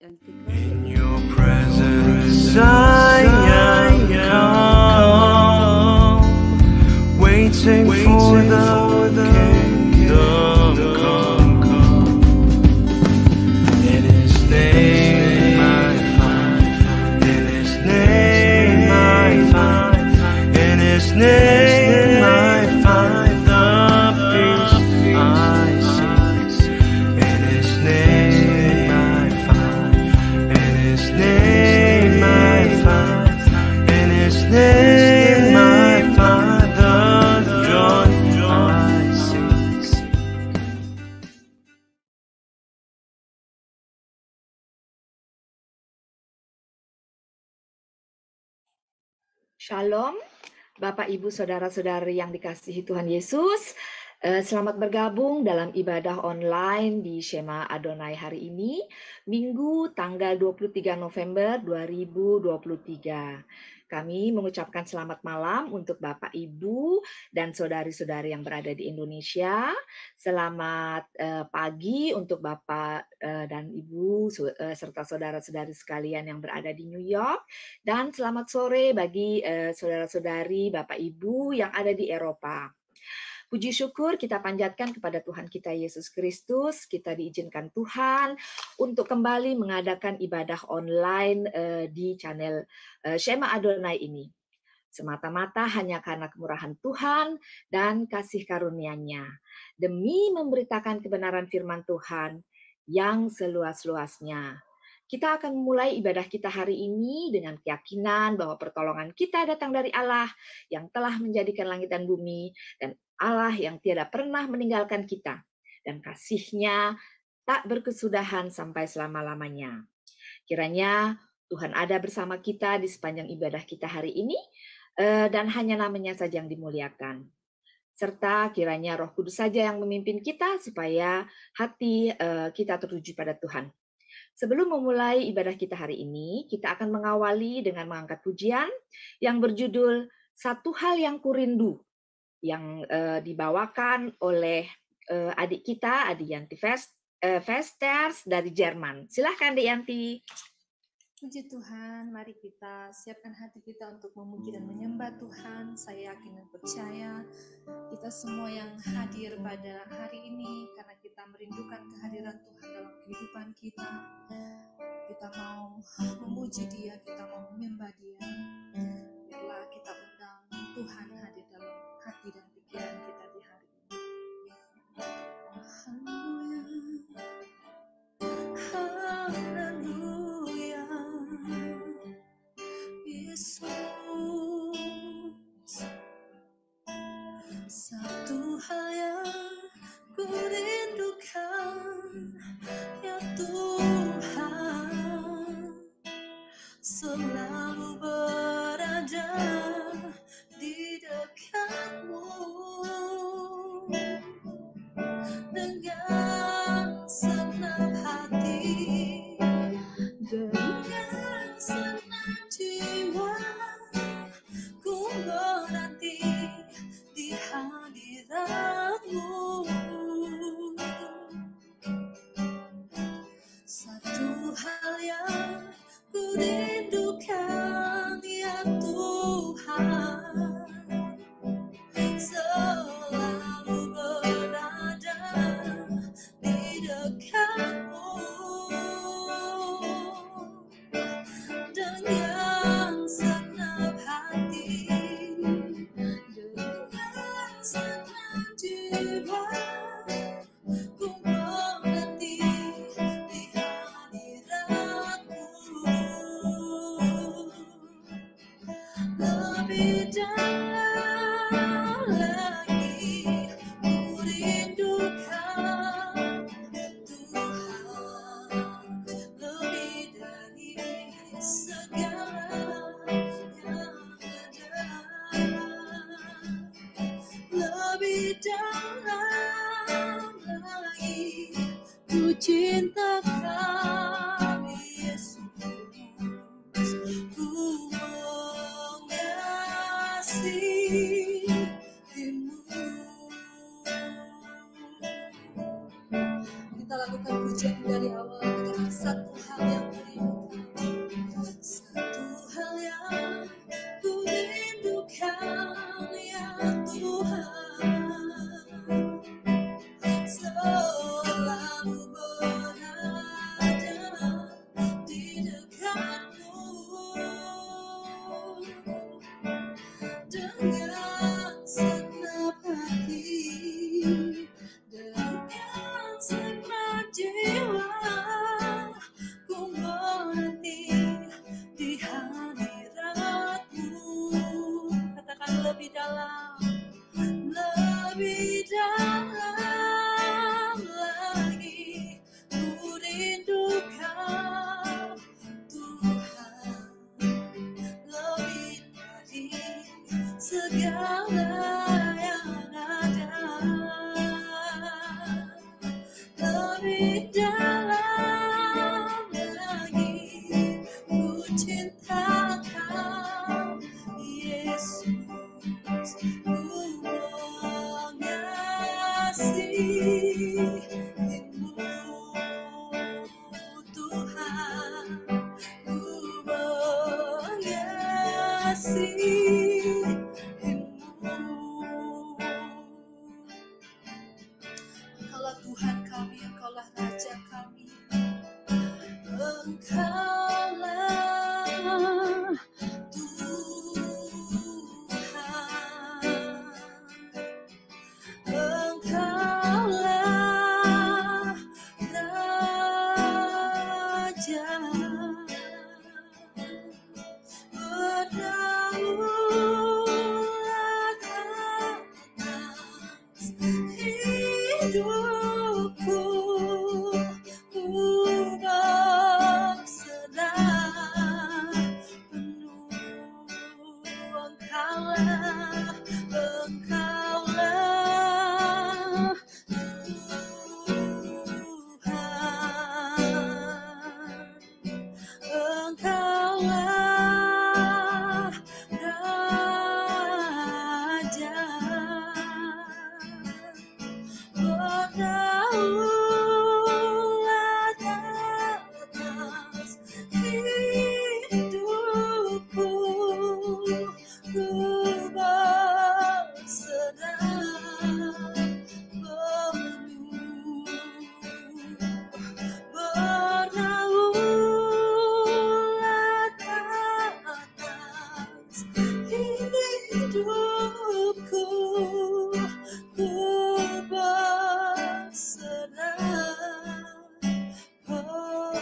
In your presence I am come, waiting for the kingdom come. In His name I find, in His name I find, in His name I find the peace I seek. In His name I find, in His name I find, in His name I find the joy I seek. Shalom, Bapak Ibu Saudara-saudari yang dikasihi Tuhan Yesus. Selamat bergabung dalam ibadah online di Shema Adonai hari ini, Minggu tanggal 23 November 2023. Kami mengucapkan selamat malam untuk Bapak Ibu dan saudari-saudari yang berada di Indonesia. Selamat pagi untuk Bapak dan Ibu serta saudara-saudari sekalian yang berada di New York. Dan selamat sore bagi saudara-saudari, Bapak Ibu yang ada di Eropa. Puji syukur kita panjatkan kepada Tuhan kita Yesus Kristus. Kita diizinkan Tuhan untuk kembali mengadakan ibadah online di channel Shema Adonai ini. Semata-mata hanya karena kemurahan Tuhan dan kasih karunia-Nya. Demi memberitakan kebenaran firman Tuhan yang seluas-luasnya. Kita akan memulai ibadah kita hari ini dengan keyakinan bahwa pertolongan kita datang dari Allah yang telah menjadikan langit dan bumi, dan Allah yang tidak pernah meninggalkan kita, dan kasih-Nya tak berkesudahan sampai selama-lamanya. Kiranya Tuhan ada bersama kita di sepanjang ibadah kita hari ini, dan hanya namanya saja yang dimuliakan. Serta kiranya Roh Kudus saja yang memimpin kita supaya hati kita tertuju pada Tuhan. Sebelum memulai ibadah kita hari ini, kita akan mengawali dengan mengangkat pujian yang berjudul Satu Hal Yang Kurindu, yang dibawakan oleh adik kita, Adik Yanti Vesters dari Jerman. Silahkan Adik Yanti. Puji Tuhan, mari kita siapkan hati kita untuk memuji dan menyembah Tuhan. Saya yakin dan percaya kita semua yang hadir pada hari ini karena kita merindukan kehadiran Tuhan dalam kehidupan kita. Kita mau memuji Dia, kita mau menyembah Dia. Biarlah kita undang Tuhan hadir dalam hati dan pikiran kita di hari ini. Haleluya. Yesus, satu hal yang ku rindukan, ya Tuhan, selalu berada di dekat-Mu dengan senang hati, dengan senang jiwa, ku menanti di hadirat-Mu. Satu hal yang ku rindukan, ya Tuhan, selalu berada di dekat-Mu dengan senang hati, dengan senang jiwa, ku menanti di hadirat-Mu. Lebih dalam lagi ku rindukan Tuhan, lebih dari segala yang ada. Lebih dalam lagi ku cintakan Yesus, ku mengasihimu. Kita lakukan pujian dari awal dengan satu hal yang ku lebih dalam lagi. Ku cinta Kau, Yesus, ku mengasihimu, Tuhan, ku mengasihimu. Engkaulah Tuhan kami, Engkaulah Raja kami, Engkaulah Tuhan, Engkaulah Raja. Berdaulat atas hidupku, ku berserah penuh. Engkaulah Engkaulah Raja, berdaulat atas hidupku, ku berserah penuh. Berdaulat atas hidupku, ku berserah penuh.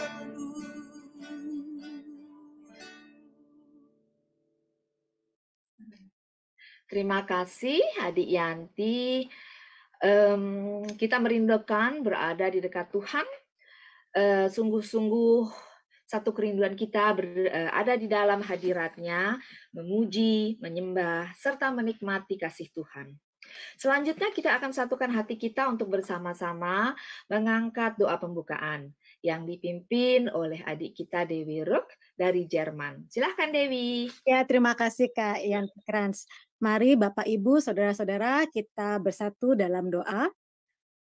Terima kasih Adik Yanti. Kita merindukan berada di dekat Tuhan. Sungguh-sungguh satu kerinduan kita ada di dalam hadirat-Nya, memuji, menyembah, serta menikmati kasih Tuhan. Selanjutnya kita akan satukan hati kita untuk bersama-sama mengangkat doa pembukaan yang dipimpin oleh adik kita Dewi Ruk dari Jerman. Silahkan Dewi. Ya, terima kasih Kak Yanti Krans. Mari Bapak Ibu, Saudara-saudara, kita bersatu dalam doa.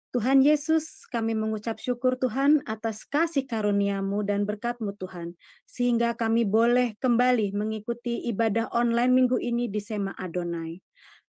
Tuhan Yesus, kami mengucap syukur Tuhan atas kasih karunia-Mu dan berkat-Mu Tuhan, sehingga kami boleh kembali mengikuti ibadah online minggu ini di Sema Adonai.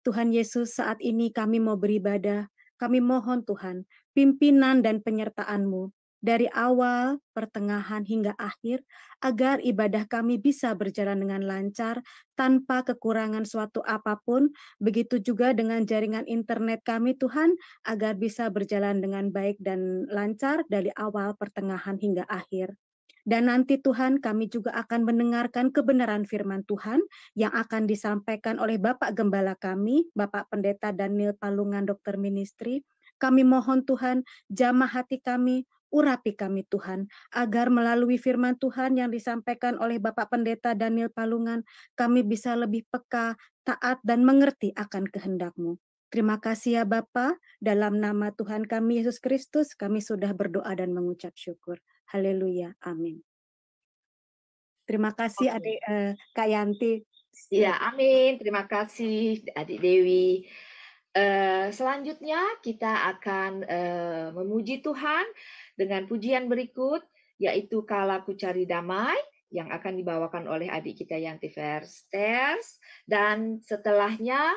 Tuhan Yesus, saat ini kami mau beribadah, kami mohon Tuhan, pimpinan dan penyertaan-Mu dari awal, pertengahan, hingga akhir, agar ibadah kami bisa berjalan dengan lancar, tanpa kekurangan suatu apapun, begitu juga dengan jaringan internet kami Tuhan, agar bisa berjalan dengan baik dan lancar dari awal, pertengahan, hingga akhir. Dan nanti Tuhan kami juga akan mendengarkan kebenaran firman Tuhan yang akan disampaikan oleh Bapak Gembala kami, Bapak Pendeta Daniel Palungan Dokter Ministry. Kami mohon Tuhan, jamah hati kami, urapi kami Tuhan, agar melalui firman Tuhan yang disampaikan oleh Bapak Pendeta Daniel Palungan, kami bisa lebih peka, taat, dan mengerti akan kehendak-Mu. Terima kasih ya Bapa, dalam nama Tuhan kami Yesus Kristus, kami sudah berdoa dan mengucap syukur. Haleluya, amin. Terima kasih adik Kak Yanti. Ya, amin. Terima kasih adik Dewi. Selanjutnya kita akan memuji Tuhan dengan pujian berikut, yaitu Kala Ku Cari Damai, yang akan dibawakan oleh adik kita Yanti Versters. Dan setelahnya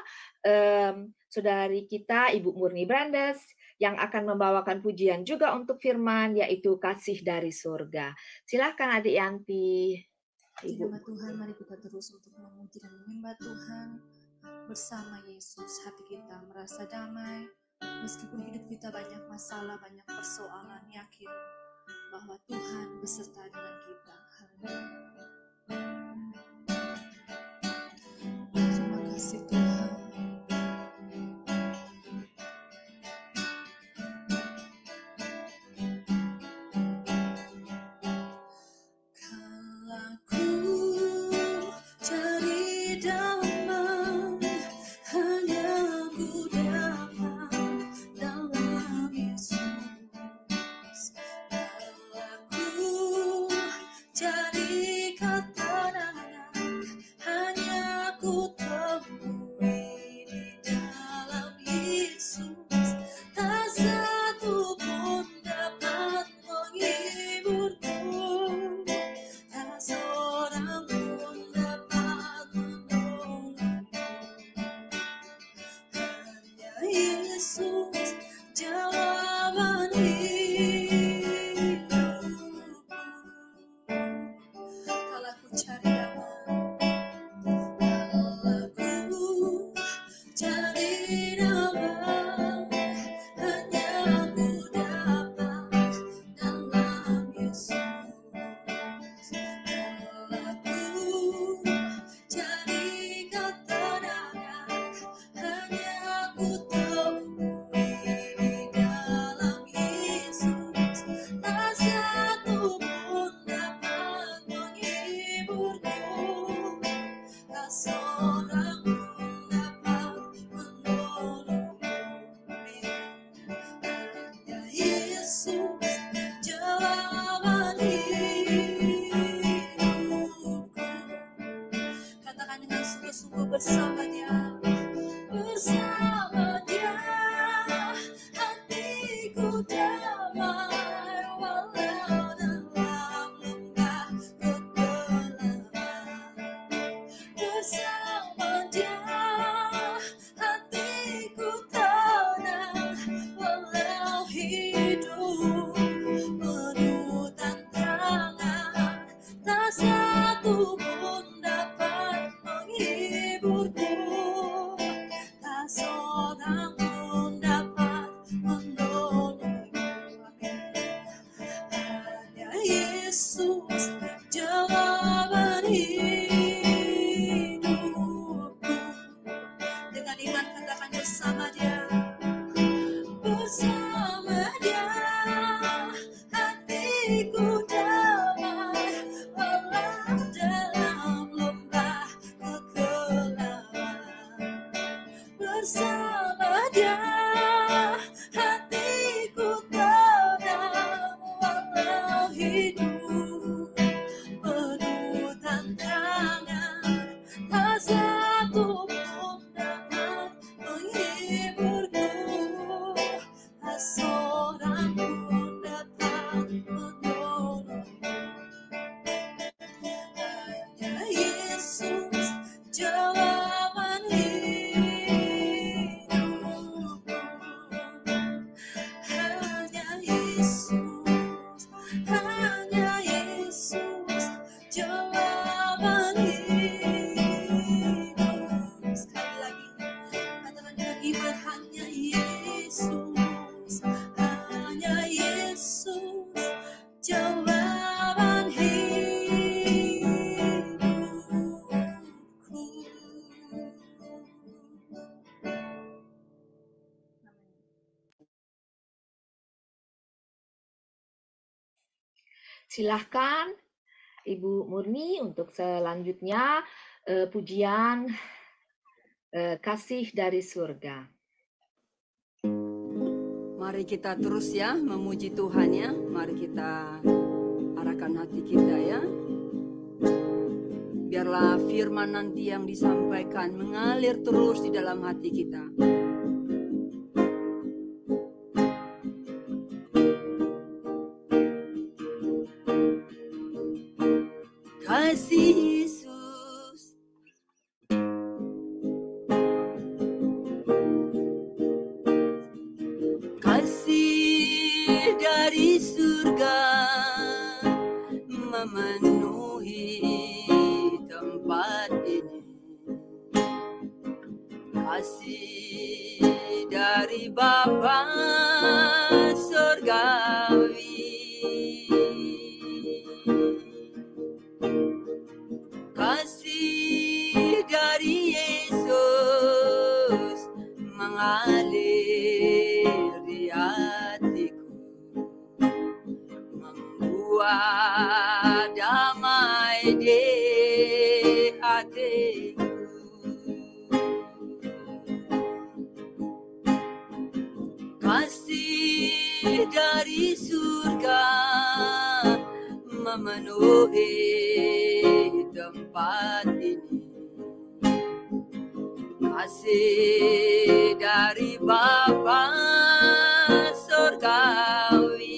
saudari kita Ibu Murni Brandes yang akan membawakan pujian juga untuk firman, yaitu Kasih dari Surga. Silakan adik Yanti. Di nama Tuhan, mari kita terus untuk memuji dan menyembah Tuhan. Bersama Yesus, hati kita merasa damai. Meskipun hidup kita banyak masalah, banyak persoalan, yakin bahwa Tuhan beserta dengan kita. Haleluya. Terima kasih Tuhan. jadi ketenangan hanya ku temui di dalam Yesus. Tak satu pun dapat menghiburku, tak seorang pun dapat menolongku. Hanya Yesus jawaban hidupku. Kalau ku cari damai, kalau ku cari damai, hanya ku dapat dalam Yesus. Kalau ku cari ketenangan, hanya ku temui di dalam Yesus. Tak satu pun dapat menghiburku, tak seorang pun dapat menolongku. Hanya Yesus jawaban hidupku. Katakan dengan sungguh-sungguh, bersama Dia, bersama Dia hatiku damai, walau dalam lembah kegelapan. Bersama Dia hatiku tenang, walau hidup penuh tantangan. Tak satu pun dapat menghiburku, tak seorang pun dapat menolongku. Hanya Yesus jawaban hidupku. Dengan iman katakan, bersama Dia, bersama Dia hatiku damai, walau dalam lembah kegelapan. Bersama Dia hatiku tenang, walau hidup penuh tantangan. Tak satu pun dapat menghibur. Silahkan Ibu Murni untuk selanjutnya pujian Kasih dari Surga. Mari kita terus ya memuji Tuhan ya. Mari kita arahkan hati kita ya. Biarlah firman nanti yang disampaikan mengalir terus di dalam hati kita. Kasih Yesus, kasih dari surga memenuhi tempat ini. Kasih dari Bapa surgawi, kasih dari Yesus mengalir di hatiku, membuat damai di hatiku. Kasih dari surga memenuhi tempat ini. Kasih dari Bapa surgawi,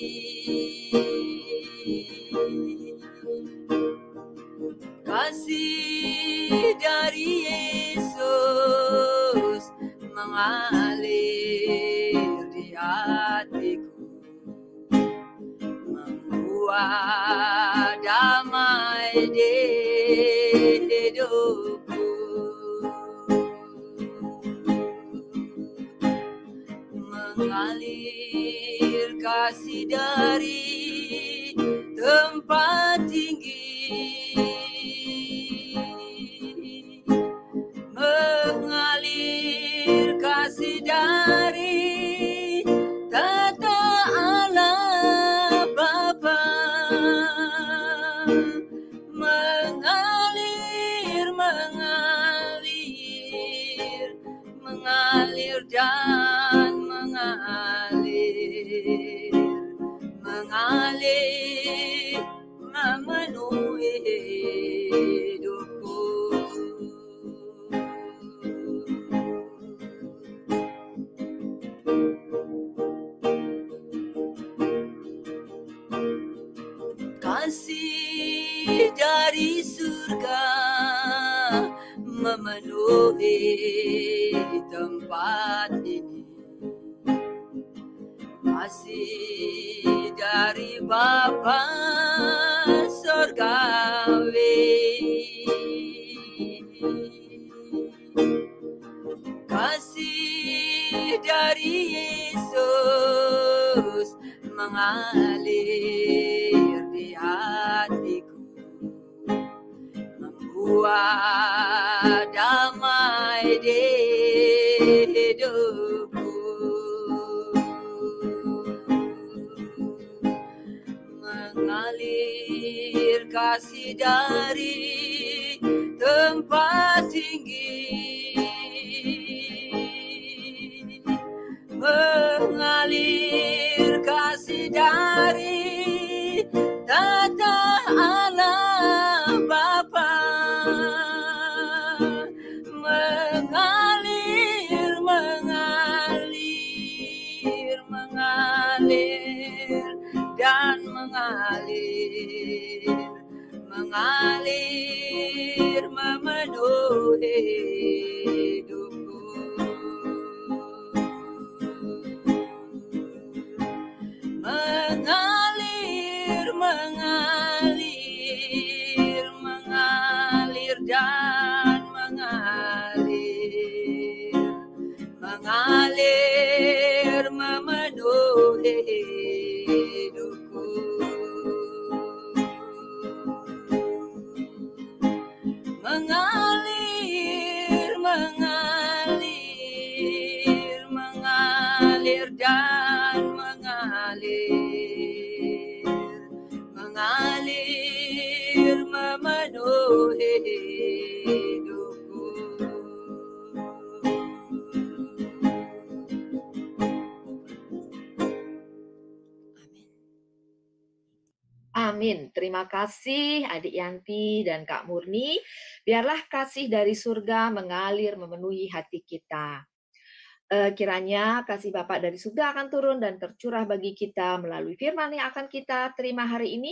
kasih dari Yesus mengalir di hatiku, membuat damai di hidupku. Mengalir kasih dari tempat tinggi, mengalir kasih dari tata Allah Bapa, mengalir, mengalir, mengalir dan mengalir, mengalir, memenuhi hidupku. Kasih dari surga memenuhi tempat ini. Kasih dari Bapa surgawi, kasih dari Yesus mengalir di hatiku, membuat damai di hidupku. Mengalir kasih dari tempat tinggi, mengalir kasih dari tata Allah Bapa, mengalir, mengalir, mengalir dan mengalir, mengalir, memenuhi hidupku. Mengalir, mengalir, mengalir dan mengalir, mengalir, memenuhi hidupku. Mengalir, mengalir, mengalir dan mengalir, mengalir, memenuhi hidupku. Amin. Terima kasih Adik Yanti dan Kak Murni. Biarlah kasih dari surga mengalir memenuhi hati kita. Kiranya kasih Bapa dari surga akan turun dan tercurah bagi kita melalui firman yang akan kita terima hari ini.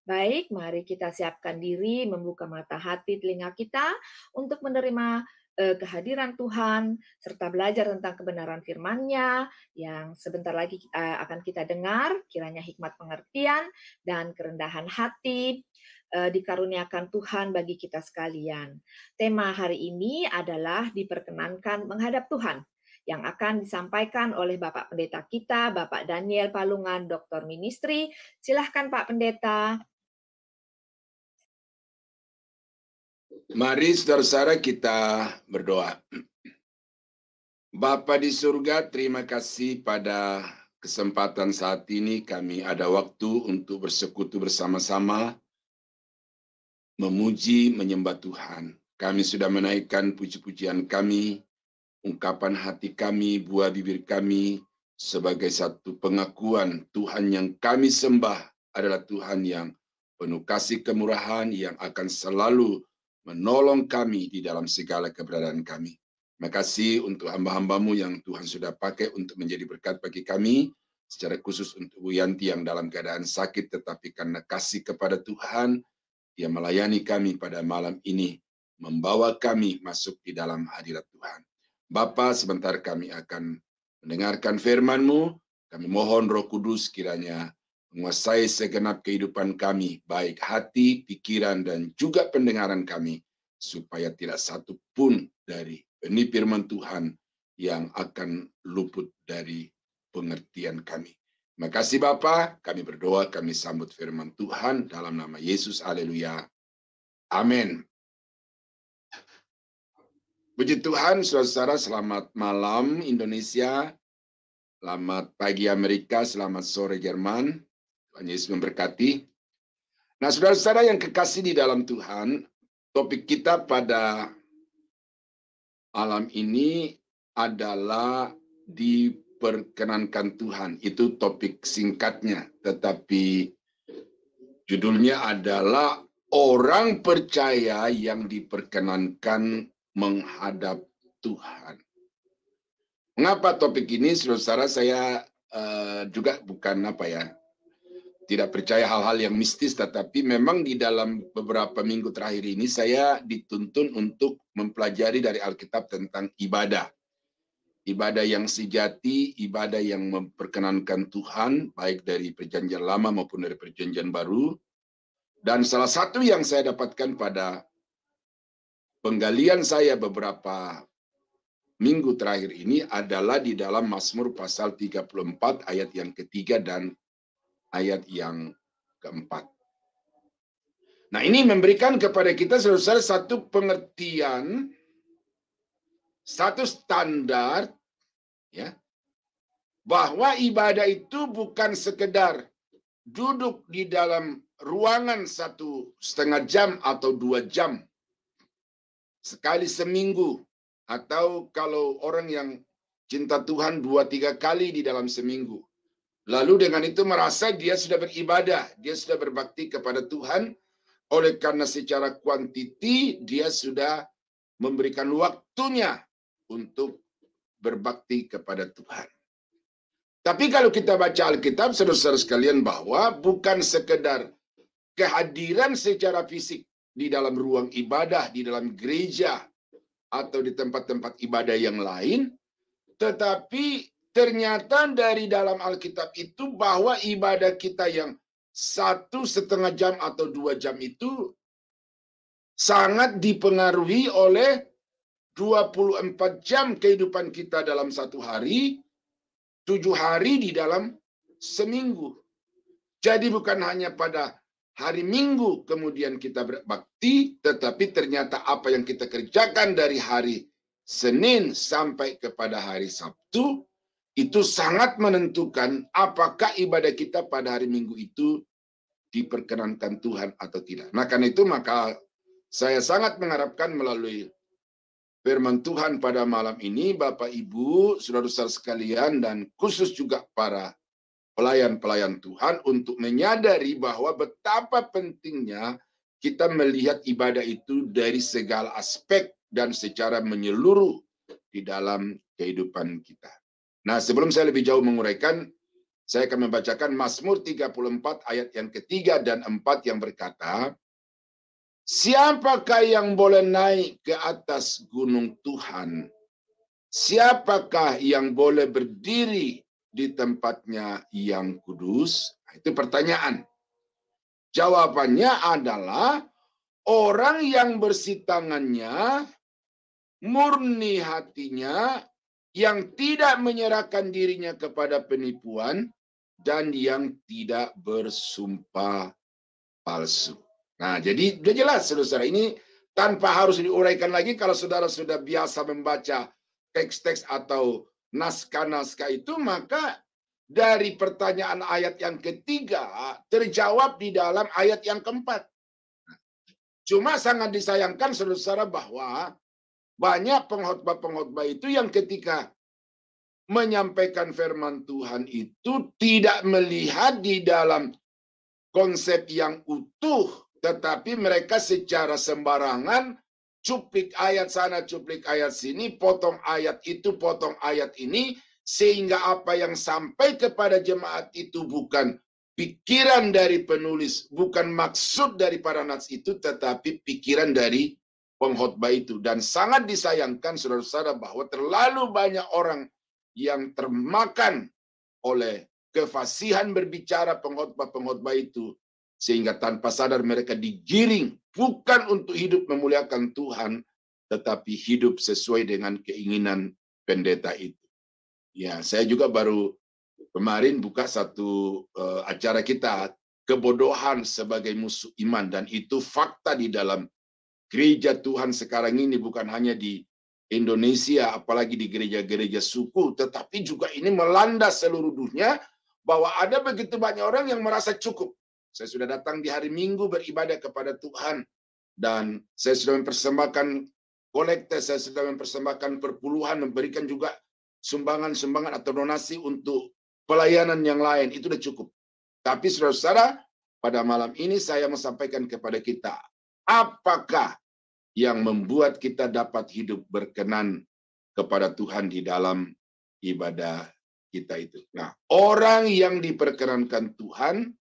Baik, mari kita siapkan diri, membuka mata hati, telinga kita untuk menerima kehadiran Tuhan, serta belajar tentang kebenaran firman-Nya yang sebentar lagi akan kita dengar. Kiranya hikmat pengertian dan kerendahan hati dikaruniakan Tuhan bagi kita sekalian. Tema hari ini adalah diperkenankan menghadap Tuhan, yang akan disampaikan oleh Bapak Pendeta kita, Bapak Daniel Palungan, Doktor Ministry. Silahkan Pak Pendeta. Mari saudara-saudara kita berdoa. Bapa di surga, terima kasih pada kesempatan saat ini kami ada waktu untuk bersekutu bersama-sama, memuji, menyembah Tuhan. Kami sudah menaikkan puji-pujian kami, ungkapan hati kami, buah bibir kami, sebagai satu pengakuan Tuhan yang kami sembah adalah Tuhan yang penuh kasih kemurahan yang akan selalu menolong kami di dalam segala keberadaan kami. Terima kasih untuk hamba-hambamu yang Tuhan sudah pakai untuk menjadi berkat bagi kami, secara khusus untuk Bu Yanti yang dalam keadaan sakit, tetapi karena kasih kepada Tuhan, dia melayani kami pada malam ini, membawa kami masuk di dalam hadirat Tuhan. Bapa, sebentar kami akan mendengarkan firman-Mu. Kami mohon Roh Kudus kiranya menguasai segenap kehidupan kami, baik hati, pikiran, dan juga pendengaran kami, supaya tidak satu pun dari benih firman Tuhan yang akan luput dari pengertian kami. Terima kasih Bapa, kami berdoa, kami sambut firman Tuhan dalam nama Yesus, haleluya. Amin. Puji Tuhan, saudara-saudara, selamat malam Indonesia, selamat pagi Amerika, selamat sore Jerman. Tuhan Yesus memberkati. Nah, saudara-saudara yang kekasih di dalam Tuhan, topik kita pada malam ini adalah diperkenankan Tuhan. Itu topik singkatnya, tetapi judulnya adalah orang percaya yang diperkenankan menghadap Tuhan. Mengapa topik ini, saudara-saudara, saya juga bukan tidak percaya hal-hal yang mistis, tetapi memang di dalam beberapa minggu terakhir ini saya dituntun untuk mempelajari dari Alkitab tentang ibadah. Ibadah yang sejati, ibadah yang memperkenankan Tuhan, baik dari perjanjian lama maupun dari perjanjian baru. Dan salah satu yang saya dapatkan pada penggalian saya beberapa minggu terakhir ini adalah di dalam Mazmur pasal 34 ayat yang ketiga dan ayat yang keempat. Nah, ini memberikan kepada kita saudara satu pengertian, satu standar, ya, bahwa ibadah itu bukan sekedar duduk di dalam ruangan 1,5 jam atau 2 jam sekali seminggu, atau kalau orang yang cinta Tuhan 2-3 kali di dalam seminggu. Lalu dengan itu merasa dia sudah beribadah, dia sudah berbakti kepada Tuhan, oleh karena secara kuantiti dia sudah memberikan waktunya untuk berbakti kepada Tuhan. Tapi kalau kita baca Alkitab, saudara-saudara sekalian, bahwa bukan sekedar kehadiran secara fisik di dalam ruang ibadah, di dalam gereja, atau di tempat-tempat ibadah yang lain, tetapi ternyata dari dalam Alkitab itu bahwa ibadah kita yang 1,5 jam atau 2 jam itu sangat dipengaruhi oleh 24 jam kehidupan kita dalam satu hari, 7 hari di dalam seminggu. Jadi bukan hanya pada hari Minggu kemudian kita berbakti, tetapi ternyata apa yang kita kerjakan dari hari Senin sampai kepada hari Sabtu, itu sangat menentukan apakah ibadah kita pada hari Minggu itu diperkenankan Tuhan atau tidak. Nah, karena itu maka saya sangat mengharapkan melalui firman Tuhan pada malam ini, Bapak Ibu, saudara-saudara sekalian, dan khusus juga para pelayan-pelayan Tuhan untuk menyadari bahwa betapa pentingnya kita melihat ibadah itu dari segala aspek dan secara menyeluruh di dalam kehidupan kita. Nah, sebelum saya lebih jauh menguraikan, saya akan membacakan Mazmur 34 ayat yang ketiga dan 4 yang berkata, siapakah yang boleh naik ke atas gunung Tuhan? Siapakah yang boleh berdiri di tempatnya yang kudus? Itu pertanyaan. Jawabannya adalah orang yang bersih tangannya, murni hatinya, yang tidak menyerahkan dirinya kepada penipuan, dan yang tidak bersumpah palsu. Nah, jadi sudah jelas, saudara-saudara. Ini tanpa harus diuraikan lagi kalau saudara sudah biasa membaca teks-teks atau naskah-naskah itu, maka dari pertanyaan ayat yang ketiga terjawab di dalam ayat yang keempat. Cuma sangat disayangkan, saudara-saudara, bahwa banyak pengkhotbah-pengkhotbah itu yang ketika menyampaikan firman Tuhan itu tidak melihat di dalam konsep yang utuh, tetapi mereka secara sembarangan cuplik ayat sana, cuplik ayat sini, potong ayat itu, potong ayat ini, sehingga apa yang sampai kepada jemaat itu bukan pikiran dari penulis, bukan maksud daripada nats itu, tetapi pikiran dari pengkhotbah itu. Dan sangat disayangkan saudara-saudara bahwa terlalu banyak orang yang termakan oleh kefasihan berbicara pengkhotbah-pengkhotbah itu, sehingga tanpa sadar mereka digiring bukan untuk hidup memuliakan Tuhan, tetapi hidup sesuai dengan keinginan pendeta itu. Ya, saya juga baru kemarin buka satu acara kita, kebodohan sebagai musuh iman, dan itu fakta di dalam gereja Tuhan sekarang ini, bukan hanya di Indonesia, apalagi di gereja-gereja suku, tetapi juga ini melanda seluruh dunia, bahwa ada begitu banyak orang yang merasa cukup. Saya sudah datang di hari Minggu beribadah kepada Tuhan, dan saya sudah mempersembahkan kolekte, saya sudah mempersembahkan perpuluhan, memberikan juga sumbangan-sumbangan atau donasi untuk pelayanan yang lain, itu sudah cukup. Tapi saudara-saudara, pada malam ini saya mau sampaikan kepada kita, apakah yang membuat kita dapat hidup berkenan kepada Tuhan di dalam ibadah kita itu. Nah, orang yang diperkenankan Tuhan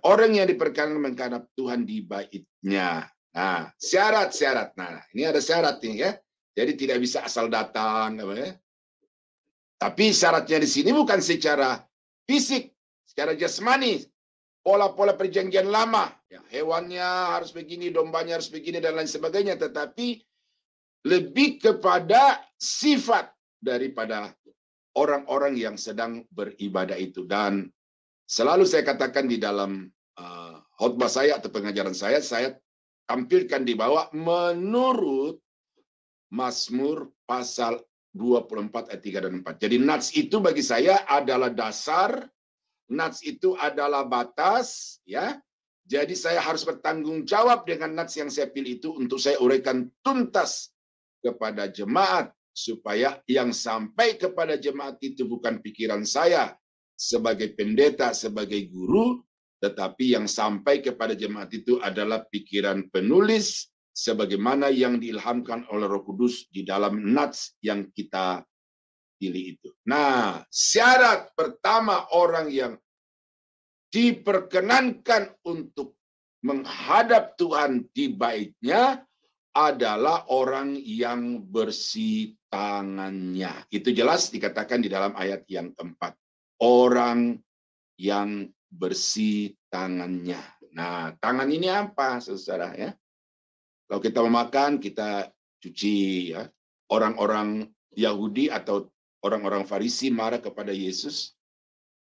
orang yang diperkenankan menghadap Tuhan di baitnya. Nah, syarat-syarat. Nah, ini ada syarat nih ya. Jadi tidak bisa asal datang, ya. Tapi syaratnya di sini bukan secara fisik, secara jasmani. Pola-pola perjanjian lama, ya, hewannya harus begini, dombanya harus begini, dan lain sebagainya. Tetapi lebih kepada sifat daripada orang-orang yang sedang beribadah itu. Dan selalu saya katakan di dalam khotbah saya atau pengajaran saya tampilkan di bawah menurut Mazmur pasal 24 ayat 3 dan 4. Jadi nats itu bagi saya adalah dasar, nats itu adalah batas, ya. Jadi saya harus bertanggung jawab dengan nats yang saya pilih itu untuk saya uraikan tuntas kepada jemaat, supaya yang sampai kepada jemaat itu bukan pikiran saya sebagai pendeta, sebagai guru, tetapi yang sampai kepada jemaat itu adalah pikiran penulis, sebagaimana yang diilhamkan oleh Roh Kudus di dalam nats yang kita pilih itu. Nah, syarat pertama orang yang diperkenankan untuk menghadap Tuhan di baitnya adalah orang yang bersih tangannya. Itu jelas dikatakan di dalam ayat yang keempat. Orang yang bersih tangannya. Nah, tangan ini apa, saudara ya? Kalau kita mau makan, kita cuci, ya. Orang-orang Yahudi atau orang-orang Farisi marah kepada Yesus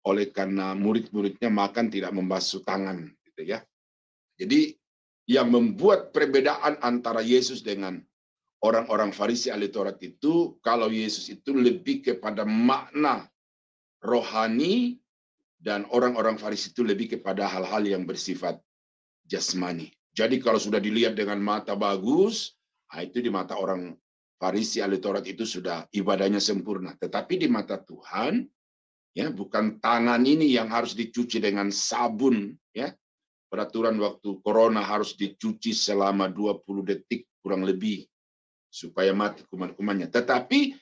oleh karena murid-muridnya makan tidak membasuh tangan, gitu ya. Jadi yang membuat perbedaan antara Yesus dengan orang-orang Farisi ahli Taurat itu, kalau Yesus itu lebih kepada makna rohani, dan orang-orang Farisi itu lebih kepada hal-hal yang bersifat jasmani. Jadi kalau sudah dilihat dengan mata bagus, nah itu di mata orang Farisi ahli Taurat itu sudah ibadahnya sempurna. Tetapi di mata Tuhan, ya, bukan tangan ini yang harus dicuci dengan sabun, ya. Peraturan waktu corona harus dicuci selama 20 detik kurang lebih supaya mati kuman-kumannya. Tetapi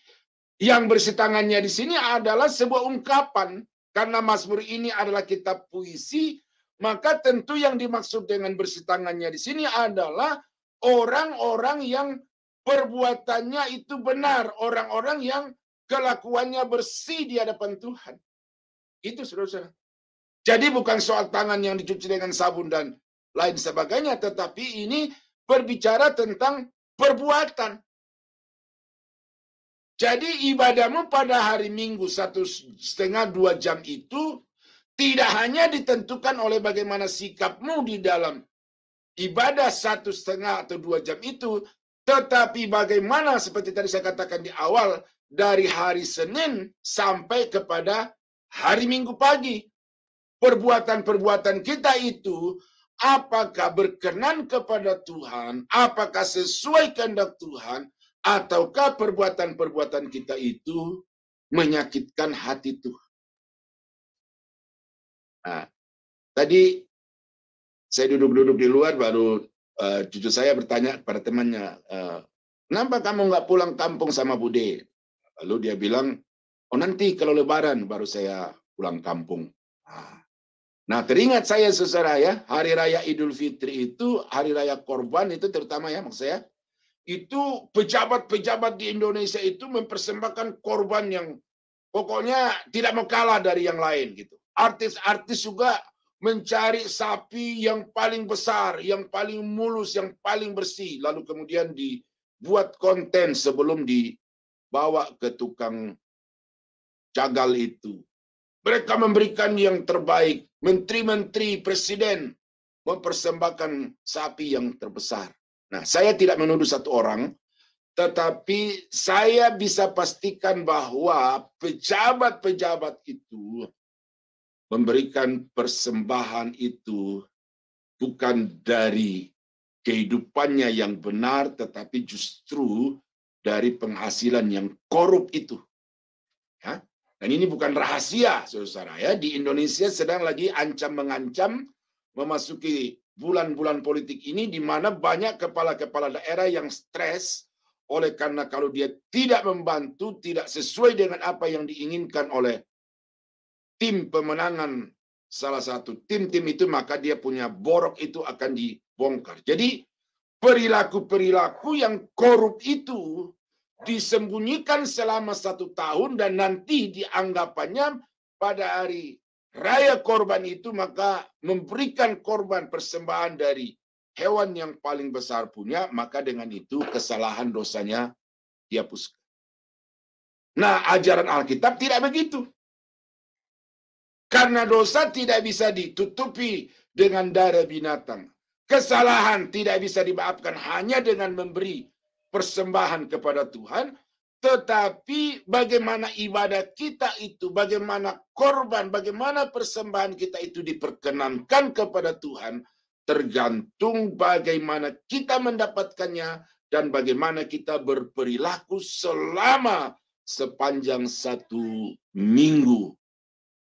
yang bersih tangannya di sini adalah sebuah ungkapan, karena Mazmur ini adalah kitab puisi, maka tentu yang dimaksud dengan bersih tangannya di sini adalah orang-orang yang perbuatannya itu benar, orang-orang yang kelakuannya bersih di hadapan Tuhan. Itu saudara-saudara. Jadi bukan soal tangan yang dicuci dengan sabun dan lain sebagainya, tetapi ini berbicara tentang perbuatan. Jadi ibadahmu pada hari Minggu 1,5-2 jam itu tidak hanya ditentukan oleh bagaimana sikapmu di dalam ibadah 1,5 atau 2 jam itu, tetapi bagaimana seperti tadi saya katakan di awal, dari hari Senin sampai kepada hari Minggu pagi. Perbuatan-perbuatan kita itu apakah berkenan kepada Tuhan, apakah sesuai kehendak Tuhan, ataukah perbuatan-perbuatan kita itu menyakitkan hati Tuhan. Nah, Tadi saya duduk-duduk di luar, baru cucu saya bertanya pada temannya, kenapa kamu nggak pulang kampung sama Bude? Lalu dia bilang, oh nanti kalau Lebaran baru saya pulang kampung. Nah, teringat saya saudara ya, Hari Raya Idul Fitri itu, Hari Raya Korban itu terutama ya maksud saya, itu pejabat-pejabat di Indonesia itu mempersembahkan korban yang pokoknya tidak mau kalah dari yang lain gitu. Artis-artis juga mencari sapi yang paling besar, yang paling mulus, yang paling bersih, lalu kemudian dibuat konten sebelum dibawa ke tukang jagal itu. Mereka memberikan yang terbaik. Menteri-menteri, presiden mempersembahkan sapi yang terbesar. Nah, saya tidak menuduh satu orang, tetapi saya bisa pastikan bahwa pejabat-pejabat itu memberikan persembahan itu bukan dari kehidupannya yang benar, tetapi justru dari penghasilan yang korup itu. Ya? Dan ini bukan rahasia, saudara ya. Di Indonesia sedang lagi ancam-mengancam memasuki bulan-bulan politik ini, di mana banyak kepala-kepala daerah yang stres oleh karena kalau dia tidak membantu, tidak sesuai dengan apa yang diinginkan oleh tim pemenangan salah satu tim-tim itu, maka dia punya borok itu akan dibongkar. Jadi perilaku-perilaku yang korup itu disembunyikan selama 1 tahun dan nanti dianggapannya pada hari Raya Korban itu maka memberikan korban persembahan dari hewan yang paling besar punya, maka dengan itu kesalahan dosanya dihapuskan. Nah, ajaran Alkitab tidak begitu. Karena dosa tidak bisa ditutupi dengan darah binatang. Kesalahan tidak bisa dimaafkan hanya dengan memberi persembahan kepada Tuhan, tetapi bagaimana ibadah kita itu, bagaimana korban, bagaimana persembahan kita itu diperkenankan kepada Tuhan, tergantung bagaimana kita mendapatkannya dan bagaimana kita berperilaku selama sepanjang 1 minggu.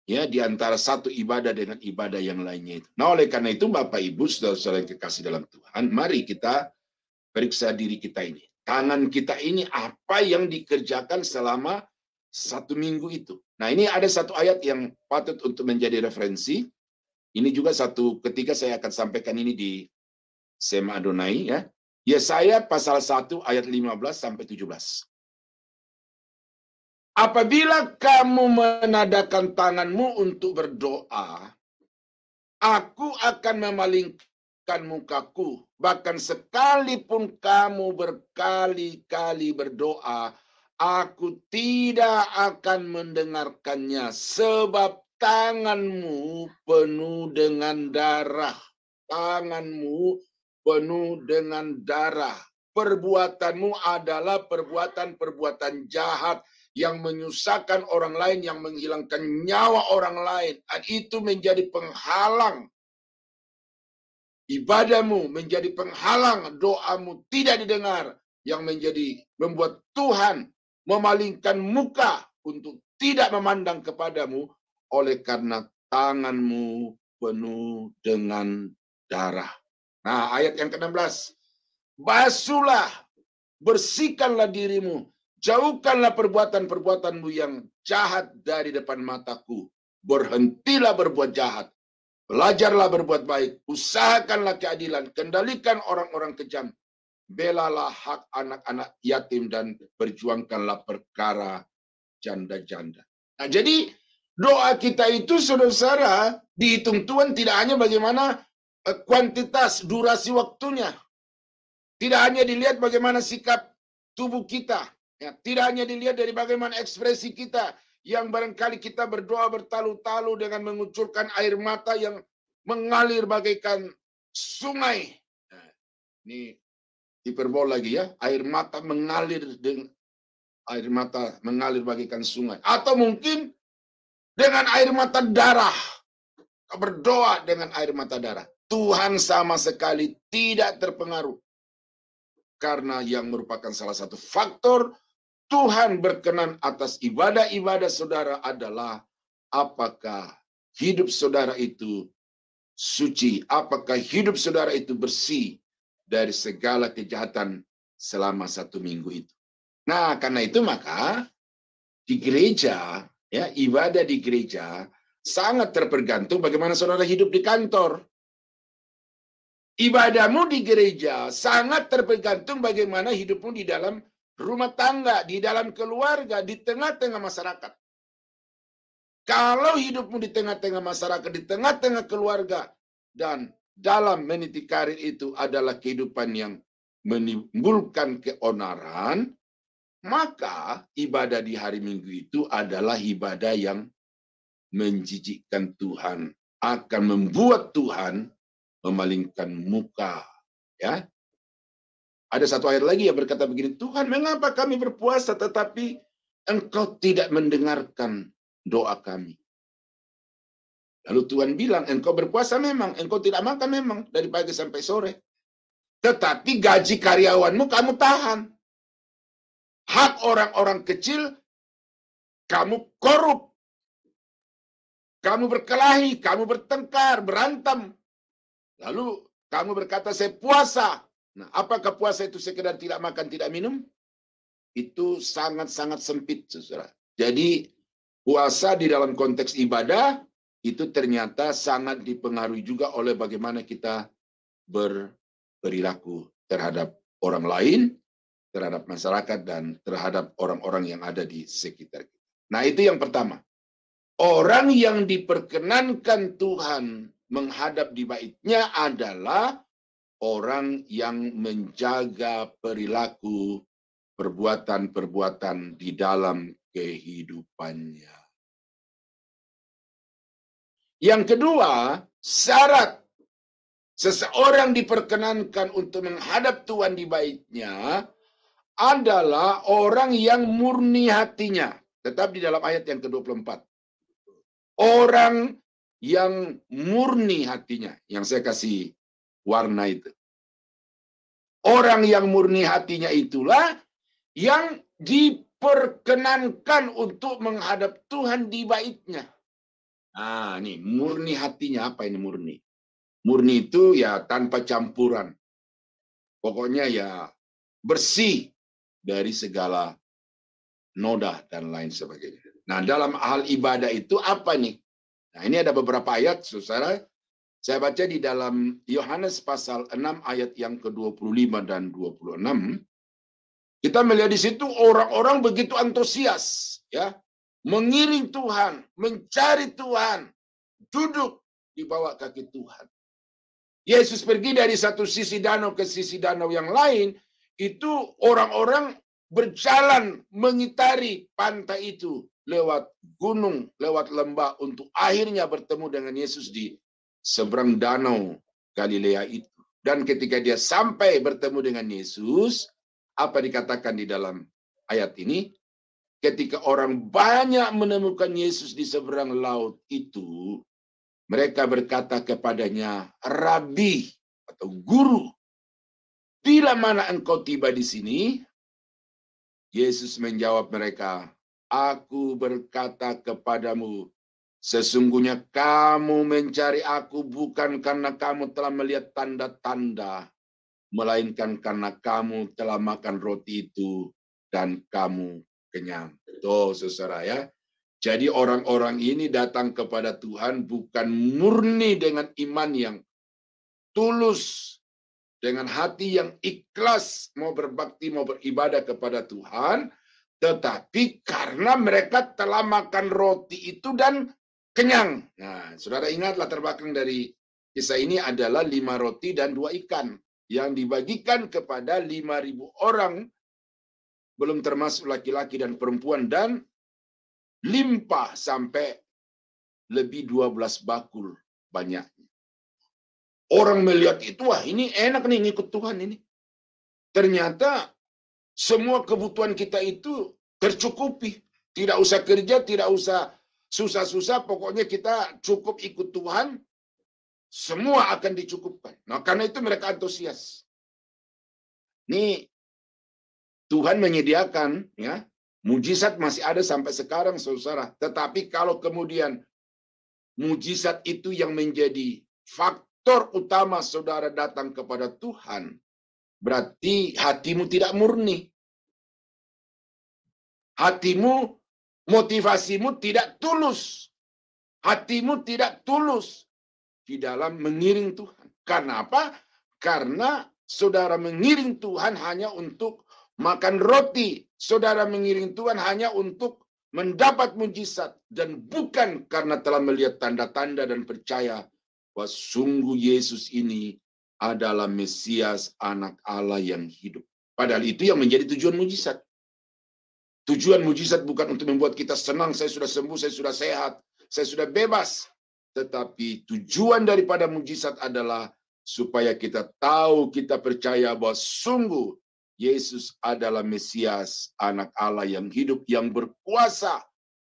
Ya, di antara satu ibadah dengan ibadah yang lainnya itu. Nah, oleh karena itu Bapak Ibu saudara-saudara yang kekasih dalam Tuhan, mari kita periksa diri kita ini. Tangan kita ini apa yang dikerjakan selama 1 minggu itu. Nah, ini ada satu ayat yang patut untuk menjadi referensi. Ini juga satu ketika saya akan sampaikan ini di Sema Adonai ya. Yesaya pasal 1 ayat 15 sampai 17. Apabila kamu menadakan tanganmu untuk berdoa, aku akan memalingkan mukaku. Bahkan sekalipun kamu berkali-kali berdoa, aku tidak akan mendengarkannya. Sebab tanganmu penuh dengan darah. Tanganmu penuh dengan darah. Perbuatanmu adalah perbuatan-perbuatan jahat yang menyusahkan orang lain, yang menghilangkan nyawa orang lain. Dan itu menjadi penghalang ibadahmu, menjadi penghalang doamu tidak didengar, yang membuat Tuhan memalingkan muka untuk tidak memandang kepadamu oleh karena tanganmu penuh dengan darah. Nah, ayat yang ke-16. Basuhlah, bersihkanlah dirimu, jauhkanlah perbuatan-perbuatanmu yang jahat dari depan mataku. Berhentilah berbuat jahat. Belajarlah berbuat baik. Usahakanlah keadilan. Kendalikan orang-orang kejam. Belalah hak anak-anak yatim dan berjuangkanlah perkara janda-janda. Nah, jadi doa kita itu saudara-saudara dihitung Tuhan tidak hanya bagaimana kuantitas, durasi waktunya. Tidak hanya dilihat bagaimana sikap tubuh kita. Ya, tidak hanya dilihat dari bagaimana ekspresi kita, yang barangkali kita berdoa bertalu-talu dengan mengucurkan air mata yang mengalir bagaikan sungai. Nah, ini hiperbola lagi ya, air mata mengalir bagaikan sungai. Atau mungkin dengan air mata darah. Berdoa dengan air mata darah. Tuhan sama sekali tidak terpengaruh. Karena yang merupakan salah satu faktor Tuhan berkenan atas ibadah-ibadah saudara adalah apakah hidup saudara itu suci? Apakah hidup saudara itu bersih dari segala kejahatan selama 1 minggu itu? Nah, karena itu maka di gereja, ya, ibadah di gereja sangat tergantung bagaimana saudara hidup di kantor. Ibadahmu di gereja sangat tergantung bagaimana hidupmu di dalam rumah tangga, di dalam keluarga, di tengah-tengah masyarakat. Kalau hidupmu di tengah-tengah masyarakat, di tengah-tengah keluarga, dan dalam meniti karir itu adalah kehidupan yang menimbulkan keonaran, maka ibadah di hari Minggu itu adalah ibadah yang menjijikkan Tuhan, akan membuat Tuhan memalingkan muka. Ya, ada satu ayat lagi yang berkata begini, Tuhan, mengapa kami berpuasa tetapi Engkau tidak mendengarkan doa kami? Lalu Tuhan bilang, engkau berpuasa memang, engkau tidak makan memang dari pagi sampai sore, tetapi gaji karyawanmu kamu tahan. Hak orang-orang kecil kamu korup. Kamu berkelahi, kamu bertengkar, berantem. Lalu kamu berkata, saya puasa. Nah, apakah puasa itu sekedar tidak makan, tidak minum? Itu sangat-sangat sempit, saudara. Jadi, puasa di dalam konteks ibadah, itu ternyata sangat dipengaruhi juga oleh bagaimana kita berperilaku terhadap orang lain, terhadap masyarakat, dan terhadap orang-orang yang ada di sekitar kita. Nah, itu yang pertama. Orang yang diperkenankan Tuhan menghadap di baitnya adalah orang yang menjaga perilaku, perbuatan-perbuatan di dalam kehidupannya. Yang kedua, syarat seseorang diperkenankan untuk menghadap Tuhan di baitnya adalah orang yang murni hatinya. Tetap di dalam ayat yang ke-24. Orang yang murni hatinya. Yang saya kasih warna itu. Orang yang murni hatinya itulah yang diperkenankan untuk menghadap Tuhan di baitnya. Nah, ini murni hatinya. Apa ini murni? Murni itu ya tanpa campuran. Pokoknya ya bersih dari segala noda dan lain sebagainya. Nah, dalam hal ibadah itu apa nih? Nah, ini ada beberapa ayat, saudara. Saya baca di dalam Yohanes pasal 6 ayat yang ke-25 dan 26. Kita melihat di situ orang-orang begitu antusias, ya, mengiring Tuhan, mencari Tuhan, duduk di bawah kaki Tuhan. Yesus pergi dari satu sisi danau ke sisi danau yang lain, itu orang-orang berjalan mengitari pantai itu lewat gunung, lewat lembah untuk akhirnya bertemu dengan Yesus di seberang danau Galilea itu. Dan ketika dia sampai bertemu dengan Yesus, apa dikatakan di dalam ayat ini? Ketika orang banyak menemukan Yesus di seberang laut itu, mereka berkata kepadanya, Rabi atau Guru, bila mana engkau tiba di sini? Yesus menjawab mereka, Aku berkata kepadamu, sesungguhnya kamu mencari aku bukan karena kamu telah melihat tanda-tanda, melainkan karena kamu telah makan roti itu dan kamu kenyang. Tuh, saudara ya. Jadi orang-orang ini datang kepada Tuhan bukan murni dengan iman yang tulus, dengan hati yang ikhlas mau berbakti, mau beribadah kepada Tuhan, tetapi karena mereka telah makan roti itu dan kenyang. Nah, saudara ingat latar belakang dari kisah ini adalah 5 roti dan 2 ikan yang dibagikan kepada 5.000 orang, belum termasuk laki-laki dan perempuan, dan limpah sampai lebih 12 bakul banyaknya. Orang melihat itu, wah ini enak nih ngikut Tuhan ini. Ternyata semua kebutuhan kita itu tercukupi. Tidak usah kerja, tidak usah susah-susah, pokoknya kita cukup ikut Tuhan, semua akan dicukupkan. Nah, karena itu mereka antusias. Nih, Tuhan menyediakan, ya, mujizat masih ada sampai sekarang, saudara. Tetapi kalau kemudian mujizat itu yang menjadi faktor utama saudara datang kepada Tuhan, berarti hatimu tidak murni. Hatimu, motivasimu tidak tulus. Hatimu tidak tulus di dalam mengiring Tuhan. Karena apa? Karena saudara mengiring Tuhan hanya untuk makan roti. Saudara mengiring Tuhan hanya untuk mendapat mujizat. Dan bukan karena telah melihat tanda-tanda dan percaya bahwa sungguh Yesus ini adalah Mesias, anak Allah yang hidup. Padahal itu yang menjadi tujuan mujizat. Tujuan mujizat bukan untuk membuat kita senang, saya sudah sembuh, saya sudah sehat, saya sudah bebas. Tetapi tujuan daripada mujizat adalah supaya kita tahu, kita percaya bahwa sungguh Yesus adalah Mesias, anak Allah yang hidup, yang berkuasa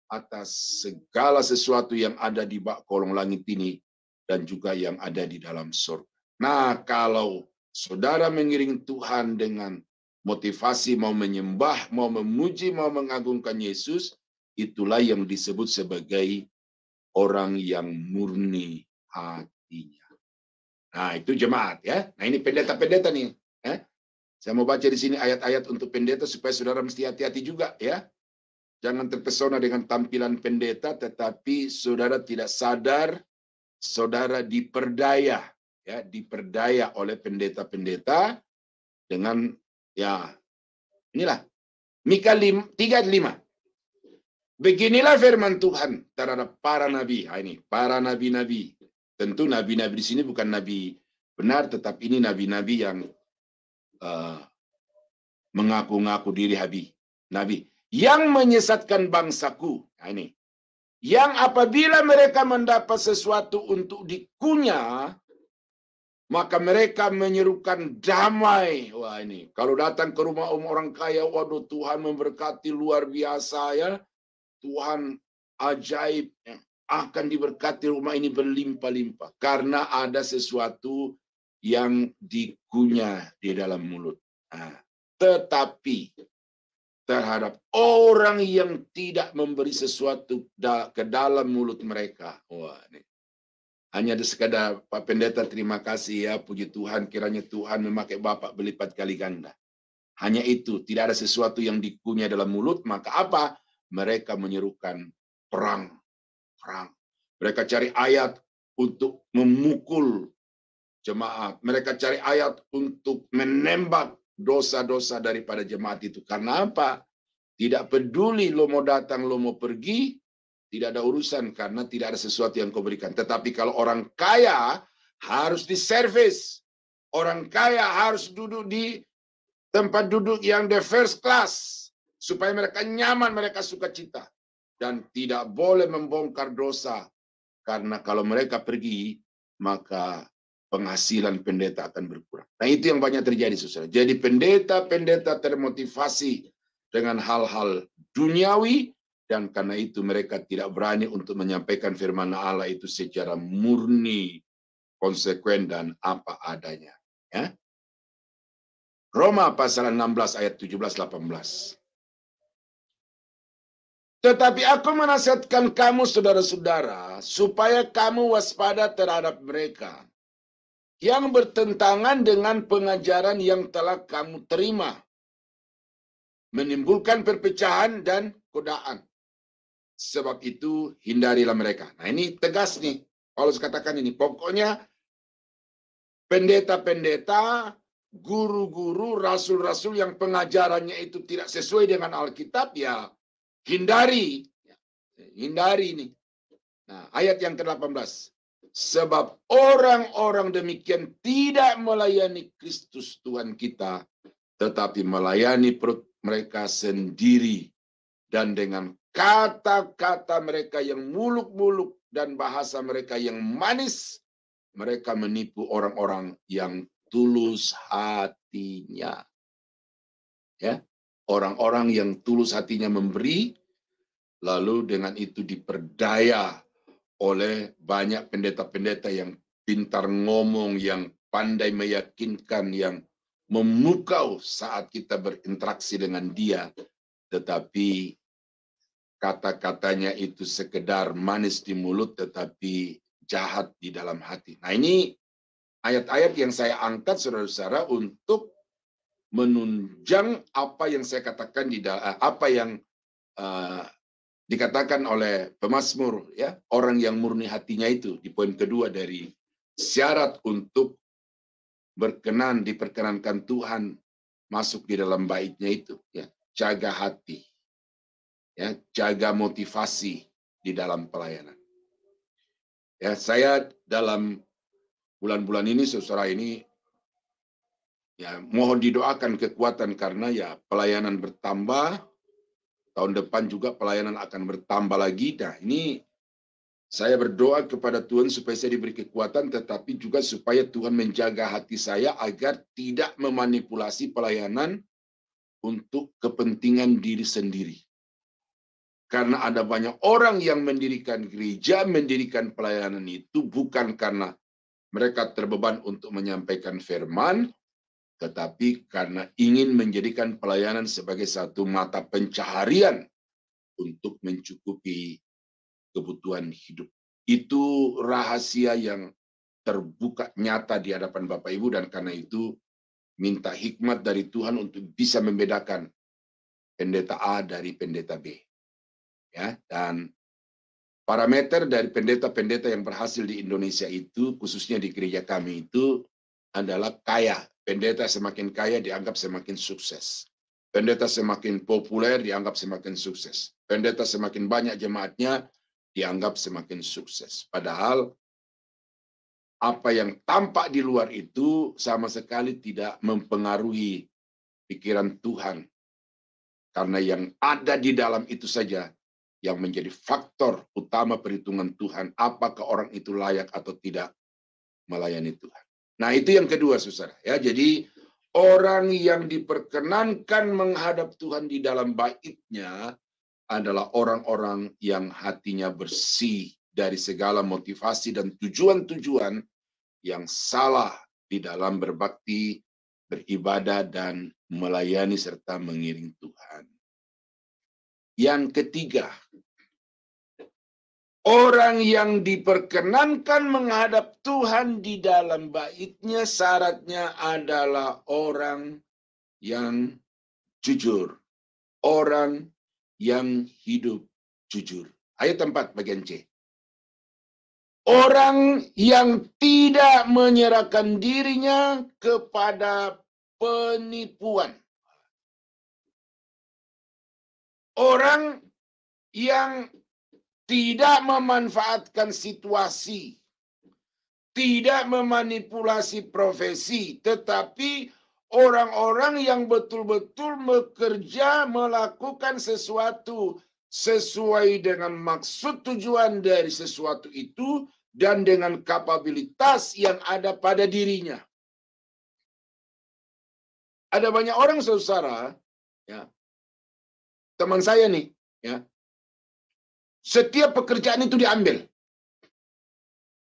atas segala sesuatu yang ada di bak kolong langit ini dan juga yang ada di dalam surga. Nah, kalau saudara mengiring Tuhan dengan motivasi mau menyembah, mau memuji, mau mengagungkan Yesus, itulah yang disebut sebagai orang yang murni hatinya. Nah, itu jemaat ya. Nah, ini pendeta-pendeta nih. Saya mau baca di sini ayat-ayat untuk pendeta supaya saudara mesti hati-hati juga ya. Jangan terpesona dengan tampilan pendeta, tetapi saudara tidak sadar, saudara diperdaya ya, diperdaya oleh pendeta-pendeta dengan ya, inilah Mika 3:5. Beginilah firman Tuhan terhadap para nabi. Ini para nabi-nabi. Tentu nabi-nabi di sini bukan nabi benar, tetapi ini nabi-nabi yang mengaku-ngaku diri nabi. Yang menyesatkan bangsaku. Nah, ini. Yang apabila mereka mendapat sesuatu untuk dikunyah, maka mereka menyerukan damai. Wah, ini kalau datang ke rumah orang kaya, waduh, Tuhan memberkati luar biasa ya. Tuhan ajaib ya. Akan diberkati rumah ini berlimpah-limpah karena ada sesuatu yang dikunyah di dalam mulut. Nah, tetapi terhadap orang yang tidak memberi sesuatu ke dalam mulut mereka, wah, ini hanya sekadar Pak Pendeta terima kasih ya, puji Tuhan, kiranya Tuhan memakai Bapak berlipat kali ganda. Hanya itu, tidak ada sesuatu yang dikunyah dalam mulut, maka apa? Mereka menyerukan perang. Mereka cari ayat untuk memukul jemaat. Mereka cari ayat untuk menembak dosa-dosa daripada jemaat itu. Karena apa? Tidak peduli lo mau datang, lo mau pergi, tidak ada urusan karena tidak ada sesuatu yang kau berikan. Tetapi kalau orang kaya harus diservis. Orang kaya harus duduk di tempat duduk yang the first class. Supaya mereka nyaman, mereka sukacita. Dan tidak boleh membongkar dosa. Karena kalau mereka pergi, maka penghasilan pendeta akan berkurang. Nah, itu yang banyak terjadi, saudara. Jadi pendeta-pendeta termotivasi dengan hal-hal duniawi, dan karena itu mereka tidak berani untuk menyampaikan firman Allah itu secara murni, konsekuen, dan apa adanya. Ya. Roma pasal 16 ayat 17-18. Tetapi aku menasihatkan kamu, saudara-saudara, supaya kamu waspada terhadap mereka yang bertentangan dengan pengajaran yang telah kamu terima, menimbulkan perpecahan dan godaan. Sebab itu hindarilah mereka. Nah, ini tegas nih. Paulus katakan ini. Pokoknya pendeta-pendeta, guru-guru, rasul-rasul yang pengajarannya itu tidak sesuai dengan Alkitab, ya hindari. Hindari ini. Nah, ayat yang ke-18. Sebab orang-orang demikian tidak melayani Kristus Tuhan kita, tetapi melayani perut mereka sendiri. Dan dengan kata-kata mereka yang muluk-muluk dan bahasa mereka yang manis, mereka menipu orang-orang yang tulus hatinya. Ya, orang-orang yang tulus hatinya memberi, lalu dengan itu diperdaya oleh banyak pendeta-pendeta yang pintar ngomong, yang pandai meyakinkan, yang memukau saat kita berinteraksi dengan dia, tetapi kata-katanya itu sekedar manis di mulut, tetapi jahat di dalam hati. Nah, ini ayat-ayat yang saya angkat saudara-saudara untuk menunjang apa yang saya katakan apa yang dikatakan oleh pemazmur, ya, orang yang murni hatinya itu di poin kedua dari syarat untuk diperkenankan Tuhan masuk di dalam baitnya itu, ya, jaga hati, ya, jaga motivasi di dalam pelayanan. Ya, saya dalam bulan-bulan ini, saudara ini, ya, mohon didoakan kekuatan karena ya pelayanan bertambah. Tahun depan juga pelayanan akan bertambah lagi. Nah, ini saya berdoa kepada Tuhan supaya saya diberi kekuatan, tetapi juga supaya Tuhan menjaga hati saya agar tidak memanipulasi pelayanan untuk kepentingan diri sendiri. Karena ada banyak orang yang mendirikan gereja, mendirikan pelayanan itu bukan karena mereka terbeban untuk menyampaikan firman, tetapi karena ingin menjadikan pelayanan sebagai satu mata pencaharian untuk mencukupi kebutuhan hidup. Itu rahasia yang terbuka nyata di hadapan Bapak Ibu, dan karena itu minta hikmat dari Tuhan untuk bisa membedakan pendeta A dari pendeta B. Ya, dan parameter dari pendeta-pendeta yang berhasil di Indonesia itu, khususnya di gereja kami itu, adalah kaya. Pendeta semakin kaya dianggap semakin sukses. Pendeta semakin populer dianggap semakin sukses. Pendeta semakin banyak jemaatnya dianggap semakin sukses. Padahal apa yang tampak di luar itu sama sekali tidak mempengaruhi pikiran Tuhan. Karena yang ada di dalam itu saja yang menjadi faktor utama perhitungan Tuhan, apakah orang itu layak atau tidak melayani Tuhan. Nah, itu yang kedua, saudara. Ya, jadi orang yang diperkenankan menghadap Tuhan di dalam baitnya adalah orang-orang yang hatinya bersih dari segala motivasi dan tujuan-tujuan yang salah di dalam berbakti, beribadah, dan melayani serta mengiring Tuhan. Yang ketiga, orang yang diperkenankan menghadap Tuhan di dalam baitnya syaratnya adalah orang yang jujur. Orang yang hidup jujur. Ayat 4 bagian C. Orang yang tidak menyerahkan dirinya kepada penipuan. Orang yang tidak memanfaatkan situasi, tidak memanipulasi profesi, tetapi orang-orang yang betul-betul bekerja melakukan sesuatu sesuai dengan maksud tujuan dari sesuatu itu dan dengan kapabilitas yang ada pada dirinya. Ada banyak orang, saudara, ya, teman saya nih, ya, setiap pekerjaan itu diambil.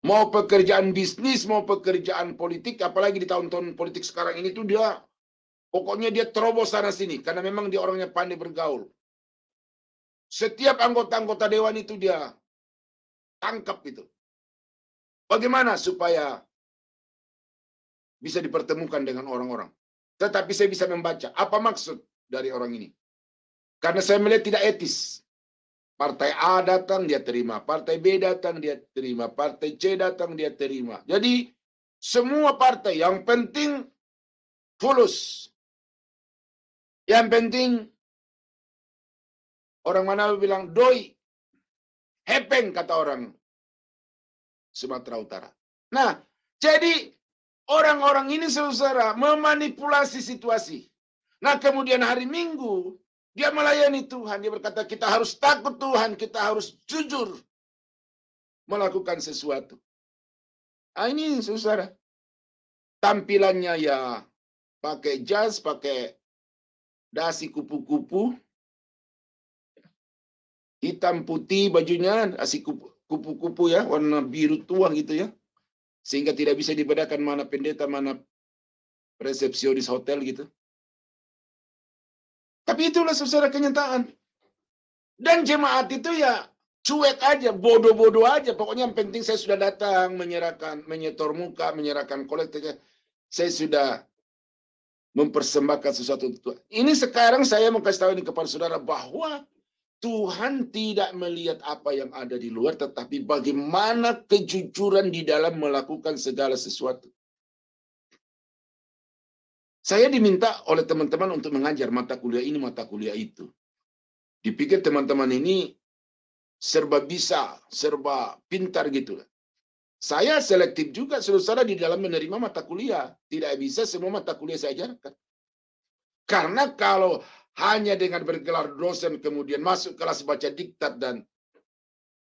Mau pekerjaan bisnis, mau pekerjaan politik, apalagi di tahun-tahun politik sekarang ini tuh dia, pokoknya dia terobos sana sini, karena memang dia orangnya pandai bergaul. Setiap anggota-anggota dewan itu dia tangkap itu. Bagaimana supaya bisa dipertemukan dengan orang-orang. Tetapi saya bisa membaca apa maksud dari orang ini. Karena saya melihat tidak etis. Partai A datang, dia terima. Partai B datang, dia terima. Partai C datang, dia terima. Jadi, semua partai yang penting fulus. Yang penting, orang Manado bilang, doi, hepeng, kata orang Sumatera Utara. Nah, jadi orang-orang ini, saudara, memanipulasi situasi. Nah, kemudian hari Minggu, dia melayani Tuhan. Dia berkata, kita harus takut Tuhan. Kita harus jujur melakukan sesuatu. Nah, ini, saudara. Tampilannya ya pakai jas, pakai dasi kupu-kupu. Hitam putih bajunya, dasi kupu-kupu ya. Warna biru tua gitu ya. Sehingga tidak bisa dibedakan mana pendeta, mana resepsionis hotel gitu. Tapi itulah, saudara, kenyataan. Dan jemaat itu ya cuek aja, bodoh-bodoh aja. Pokoknya yang penting saya sudah datang, menyetor muka, menyerahkan kolektif. Saya sudah mempersembahkan sesuatu untuk Tuhan. Ini sekarang saya mau kasih tahu ini kepada saudara bahwa Tuhan tidak melihat apa yang ada di luar, tetapi bagaimana kejujuran di dalam melakukan segala sesuatu. Saya diminta oleh teman-teman untuk mengajar mata kuliah ini, mata kuliah itu. Dipikir teman-teman ini serba bisa, serba pintar gitu. Saya selektif juga, saudara, di dalam menerima mata kuliah. Tidak bisa semua mata kuliah saya ajarkan. Karena kalau hanya dengan bergelar dosen kemudian masuk kelas baca diktat dan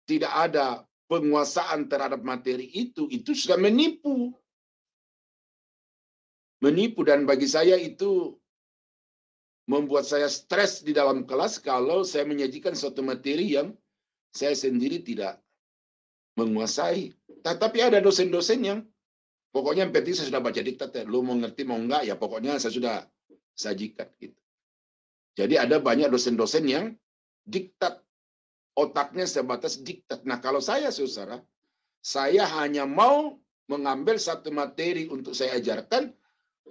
tidak ada penguasaan terhadap materi itu sudah menipu. Menipu, dan bagi saya itu membuat saya stres di dalam kelas kalau saya menyajikan suatu materi yang saya sendiri tidak menguasai. Tetapi ada dosen-dosen yang pokoknya yang penting saya sudah baca diktat ya. Lu mau ngerti mau enggak ya pokoknya saya sudah sajikan gitu. Jadi ada banyak dosen-dosen yang diktat, otaknya sebatas diktat. Nah kalau saya saudara, saya hanya mau mengambil satu materi untuk saya ajarkan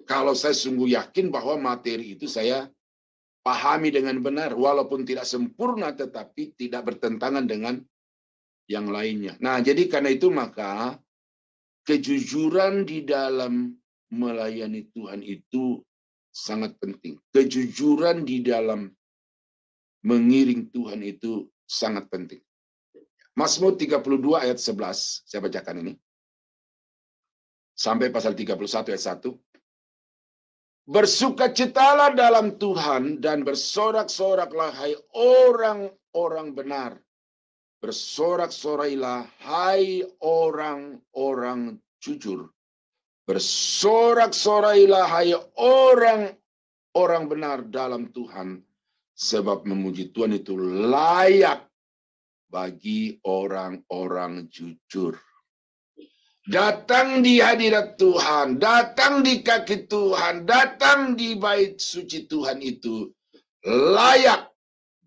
kalau saya sungguh yakin bahwa materi itu saya pahami dengan benar, walaupun tidak sempurna tetapi tidak bertentangan dengan yang lainnya. Nah, jadi karena itu maka kejujuran di dalam melayani Tuhan itu sangat penting. Kejujuran di dalam mengiring Tuhan itu sangat penting. Mazmur 32 ayat 11, saya bacakan ini. Sampai pasal 31 ayat 1. Bersukacitalah dalam Tuhan dan bersorak-soraklah hai orang-orang benar. Bersorak-sorailah hai orang-orang jujur. Bersorak-sorailah hai orang-orang benar dalam Tuhan. Sebab memuji Tuhan itu layak bagi orang-orang jujur. Datang di hadirat Tuhan, datang di kaki Tuhan, datang di bait suci Tuhan itu layak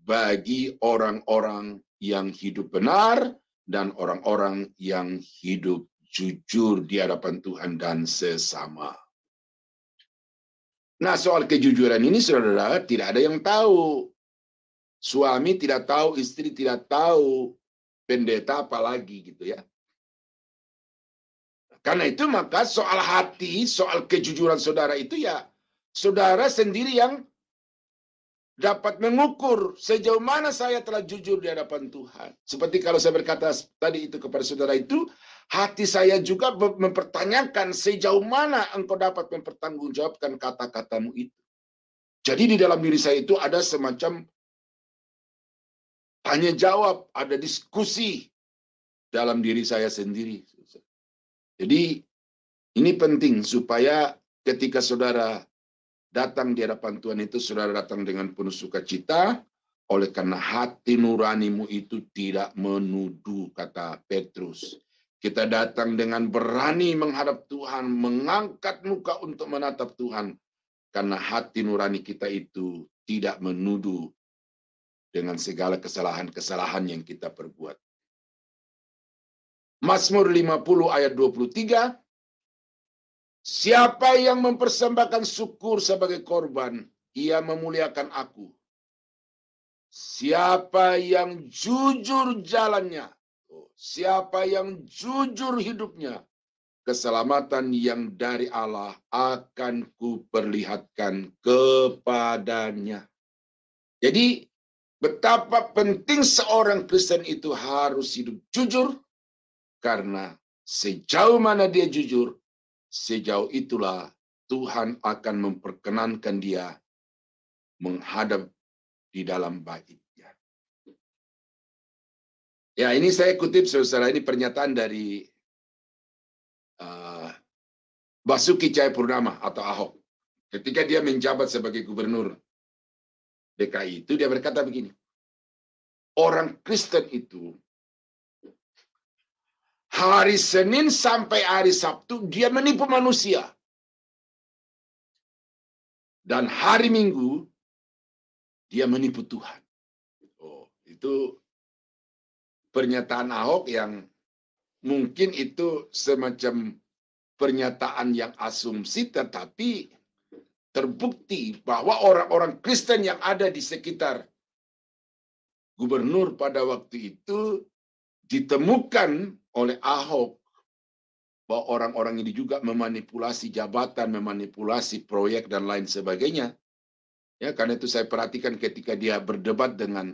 bagi orang-orang yang hidup benar dan orang-orang yang hidup jujur di hadapan Tuhan dan sesama. Nah, soal kejujuran ini, saudara, tidak ada yang tahu. Suami tidak tahu, istri tidak tahu, pendeta apalagi gitu ya. Karena itu maka soal hati, soal kejujuran saudara itu ya, saudara sendiri yang dapat mengukur sejauh mana saya telah jujur di hadapan Tuhan. Seperti kalau saya berkata tadi itu kepada saudara itu, hati saya juga mempertanyakan sejauh mana engkau dapat mempertanggungjawabkan kata-katamu itu. Jadi di dalam diri saya itu ada semacam tanya jawab, ada diskusi dalam diri saya sendiri. Jadi ini penting supaya ketika saudara datang di hadapan Tuhan itu, saudara datang dengan penuh sukacita, oleh karena hati nuranimu itu tidak menuduh, kata Petrus. Kita datang dengan berani menghadap Tuhan, mengangkat muka untuk menatap Tuhan, karena hati nurani kita itu tidak menuduh dengan segala kesalahan-kesalahan yang kita perbuat. Mazmur 50 ayat 23, siapa yang mempersembahkan syukur sebagai korban, ia memuliakan aku. Siapa yang jujur jalannya, siapa yang jujur hidupnya, keselamatan yang dari Allah akan kuperlihatkan kepadanya. Jadi, betapa penting seorang Kristen itu harus hidup jujur, karena sejauh mana dia jujur, sejauh itulah Tuhan akan memperkenankan dia menghadap di dalam baitnya. Ya, ini saya kutip, saudara, ini pernyataan dari Basuki Cahayapurnama atau Ahok. Ketika dia menjabat sebagai gubernur DKI itu, dia berkata begini, orang Kristen itu hari Senin sampai hari Sabtu dia menipu manusia. Dan hari Minggu dia menipu Tuhan. Oh, itu pernyataan Ahok yang mungkin itu semacam pernyataan yang asumsi, tetapi terbukti bahwa orang-orang Kristen yang ada di sekitar gubernur pada waktu itu ditemukan oleh Ahok bahwa orang-orang ini juga memanipulasi jabatan, memanipulasi proyek dan lain sebagainya. Ya, karena itu saya perhatikan ketika dia berdebat dengan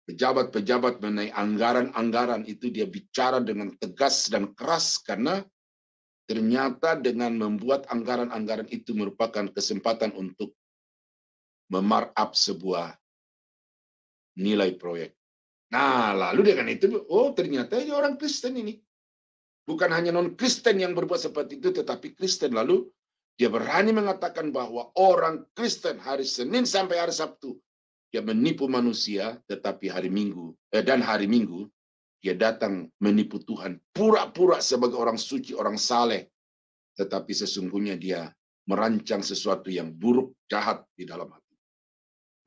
pejabat-pejabat mengenai anggaran-anggaran itu, dia bicara dengan tegas dan keras karena ternyata dengan membuat anggaran-anggaran itu merupakan kesempatan untuk memarkup sebuah nilai proyek. Nah, lalu dengan itu, oh ternyata ini orang Kristen ini. Bukan hanya non-Kristen yang berbuat seperti itu, tetapi Kristen. Lalu dia berani mengatakan bahwa orang Kristen hari Senin sampai hari Sabtu, dia menipu manusia, tetapi hari Minggu dia datang menipu Tuhan. Pura-pura sebagai orang suci, orang saleh. Tetapi sesungguhnya dia merancang sesuatu yang buruk, jahat di dalam hati.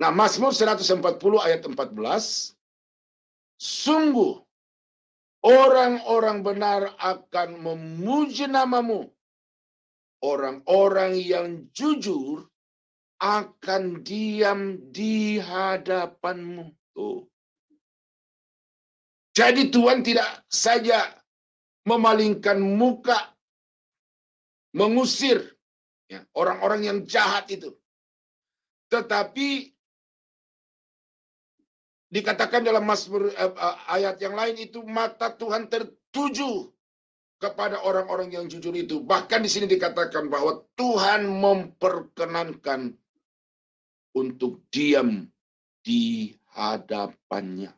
Nah, Mazmur 140 ayat 14, sungguh orang-orang benar akan memuji namamu. Orang-orang yang jujur akan diam di hadapanmu. Tuh. Jadi Tuhan tidak saja memalingkan muka, mengusir ya, orang-orang yang jahat itu. Tetapi dikatakan dalam Mazmur ayat yang lain itu, mata Tuhan tertuju kepada orang-orang yang jujur itu. Bahkan di sini dikatakan bahwa Tuhan memperkenankan untuk diam di hadapannya.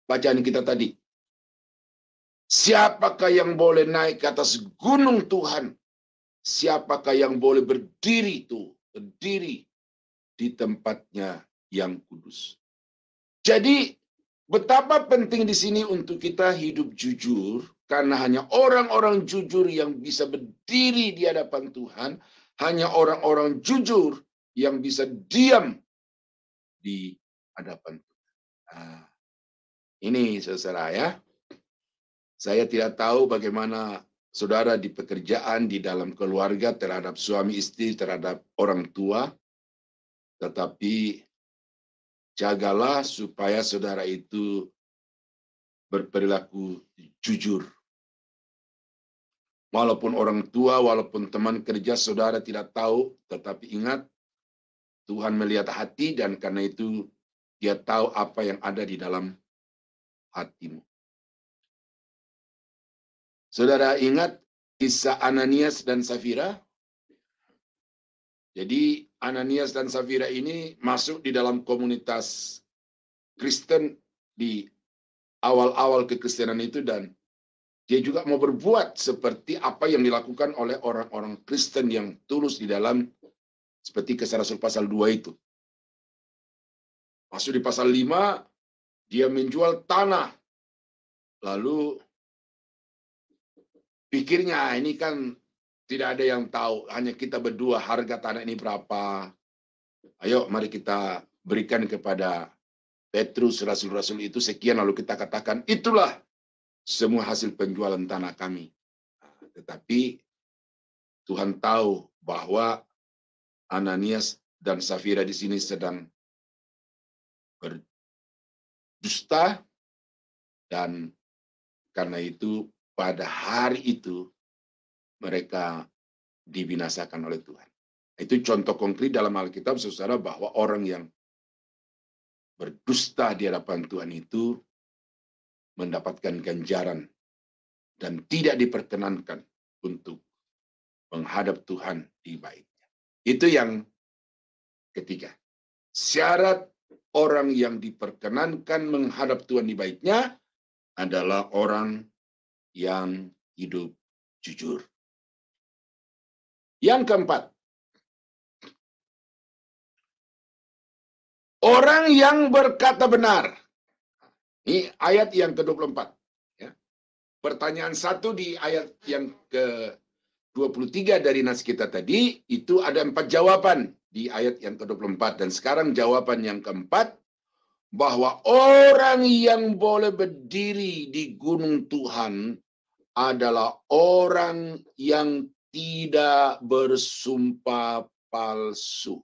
Bacaan kita tadi. Siapakah yang boleh naik ke atas gunung Tuhan? Siapakah yang boleh berdiri di tempatnya yang kudus? Jadi betapa penting di sini untuk kita hidup jujur, karena hanya orang-orang jujur yang bisa berdiri di hadapan Tuhan, hanya orang-orang jujur yang bisa diam di hadapan Tuhan. Nah, ini saudara ya. Saya tidak tahu bagaimana saudara di pekerjaan, di dalam keluarga, terhadap suami istri, terhadap orang tua, tetapi jagalah supaya saudara itu berperilaku jujur. Walaupun orang tua, walaupun teman kerja saudara tidak tahu, tetapi ingat, Tuhan melihat hati dan karena itu dia tahu apa yang ada di dalam hatimu. Saudara ingat kisah Ananias dan Safira? Jadi Ananias dan Safira ini masuk di dalam komunitas Kristen di awal-awal kekristenan itu, dan dia juga mau berbuat seperti apa yang dilakukan oleh orang-orang Kristen yang tulus di dalam, seperti Kisah Rasul pasal 2 itu. Masuk di pasal 5, dia menjual tanah. Lalu pikirnya ini kan tidak ada yang tahu, hanya kita berdua, harga tanah ini berapa. Ayo mari kita berikan kepada Petrus, rasul-rasul itu sekian, lalu kita katakan itulah semua hasil penjualan tanah kami. Tetapi Tuhan tahu bahwa Ananias dan Safira di sini sedang berdusta, dan karena itu pada hari itu mereka dibinasakan oleh Tuhan. Itu contoh konkret dalam Alkitab, saudara, bahwa orang yang berdusta di hadapan Tuhan itu mendapatkan ganjaran dan tidak diperkenankan untuk menghadap Tuhan di baitnya. Itu yang ketiga. Syarat orang yang diperkenankan menghadap Tuhan di baitnya adalah orang yang hidup jujur. Yang keempat, orang yang berkata benar. Ini ayat yang ke-24. Ya. Pertanyaan 1 di ayat yang ke-23 dari nas kita tadi, itu ada 4 jawaban di ayat yang ke-24. Dan sekarang jawaban yang keempat, bahwa orang yang boleh berdiri di gunung Tuhan adalah orang yang tidak bersumpah palsu.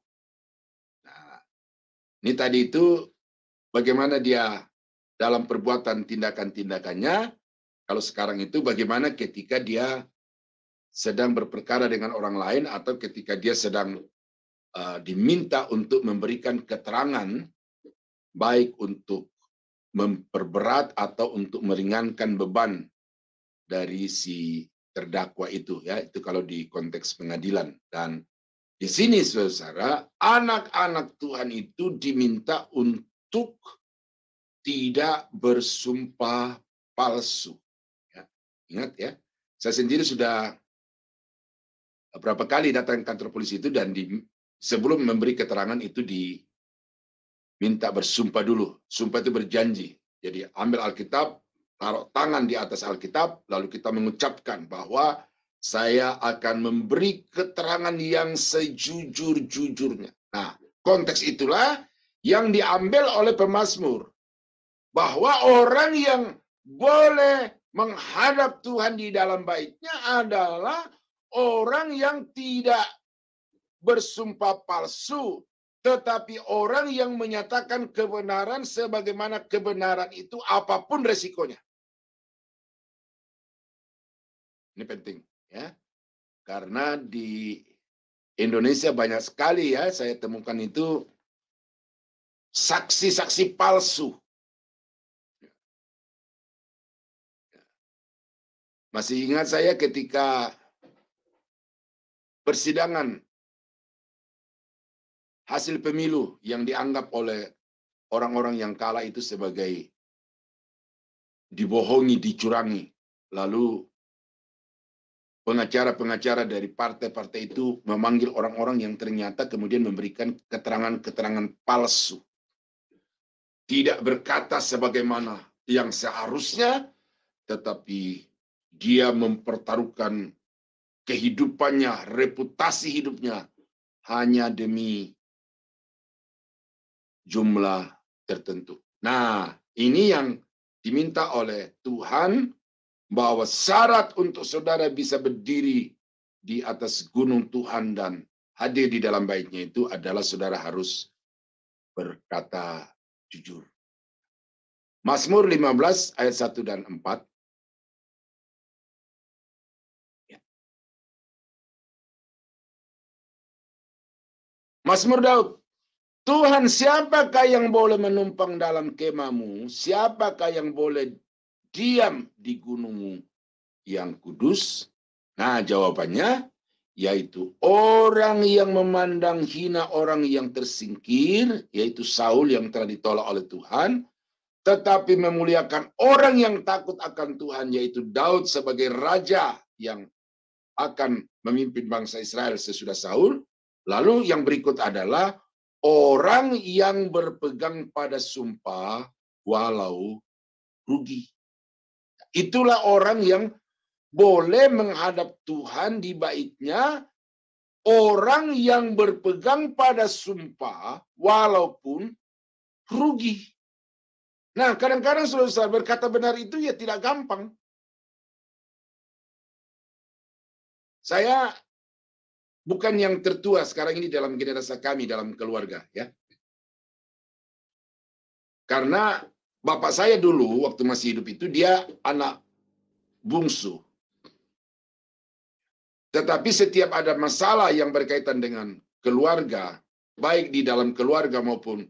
Nah, ini tadi itu bagaimana dia dalam perbuatan tindakan-tindakannya. Kalau sekarang itu bagaimana ketika dia sedang berperkara dengan orang lain atau ketika dia sedang diminta untuk memberikan keterangan baik untuk memperberat atau untuk meringankan beban dari si terdakwa itu, ya, itu kalau di konteks pengadilan. Dan di sini saudara, anak-anak Tuhan itu diminta untuk tidak bersumpah palsu. Ya, ingat ya, saya sendiri sudah berapa kali datang ke kantor polisi itu dan sebelum memberi keterangan itu diminta bersumpah dulu. Sumpah itu berjanji. Jadi ambil Alkitab, taruh tangan di atas Alkitab, lalu kita mengucapkan bahwa saya akan memberi keterangan yang sejujur-jujurnya. Nah, konteks itulah yang diambil oleh pemazmur. Bahwa orang yang boleh menghadap Tuhan di dalam baitnya adalah orang yang tidak bersumpah palsu, tetapi orang yang menyatakan kebenaran sebagaimana kebenaran itu apapun resikonya. Ini penting, ya. Karena di Indonesia banyak sekali ya saya temukan itu saksi-saksi palsu. Masih ingat saya ketika persidangan hasil pemilu yang dianggap oleh orang-orang yang kalah itu sebagai dibohongi, dicurangi. Lalu pengacara-pengacara dari partai-partai itu memanggil orang-orang yang ternyata kemudian memberikan keterangan-keterangan palsu. Tidak berkata sebagaimana yang seharusnya, tetapi dia mempertaruhkan kehidupannya, reputasi hidupnya hanya demi jumlah tertentu. Nah, ini yang diminta oleh Tuhan, bahwa syarat untuk saudara bisa berdiri di atas gunung Tuhan dan hadir di dalam baitnya itu adalah saudara harus berkata jujur. Mazmur 15 ayat 1 dan 4. Mazmur Daud. Tuhan, siapakah yang boleh menumpang dalam kemahmu? Siapakah yang boleh diam di gunungmu yang kudus? Nah, jawabannya yaitu orang yang memandang hina orang yang tersingkir, yaitu Saul yang telah ditolak oleh Tuhan, tetapi memuliakan orang yang takut akan Tuhan, yaitu Daud sebagai raja yang akan memimpin bangsa Israel sesudah Saul. Lalu yang berikut adalah orang yang berpegang pada sumpah walau rugi. Itulah orang yang boleh menghadap Tuhan di baitnya, orang yang berpegang pada sumpah walaupun rugi. Nah, kadang-kadang saudara berkata benar itu ya tidak gampang. Saya bukan yang tertua sekarang ini dalam generasi kami, dalam keluarga, ya. Karena bapak saya dulu waktu masih hidup itu dia anak bungsu. Tetapi setiap ada masalah yang berkaitan dengan keluarga, baik di dalam keluarga maupun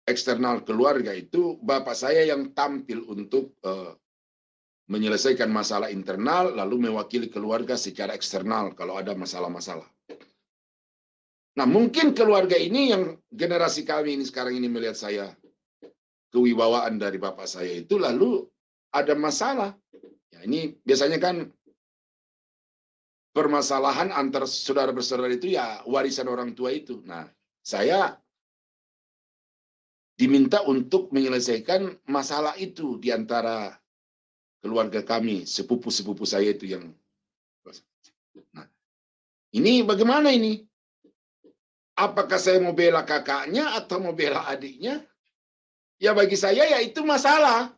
eksternal keluarga itu, bapak saya yang tampil untuk menyelesaikan masalah internal, lalu mewakili keluarga secara eksternal kalau ada masalah-masalah. Nah, mungkin keluarga ini yang generasi kami ini sekarang ini melihat saya, kewibawaan dari bapak saya itu lalu ada masalah. Ya, ini biasanya kan permasalahan antar saudara bersaudara itu ya warisan orang tua itu. Nah, saya diminta untuk menyelesaikan masalah itu di antara keluarga kami, sepupu-sepupu saya itu yang. Nah, ini bagaimana ini? Apakah saya mau bela kakaknya atau mau bela adiknya? ya bagi saya ya itu masalah.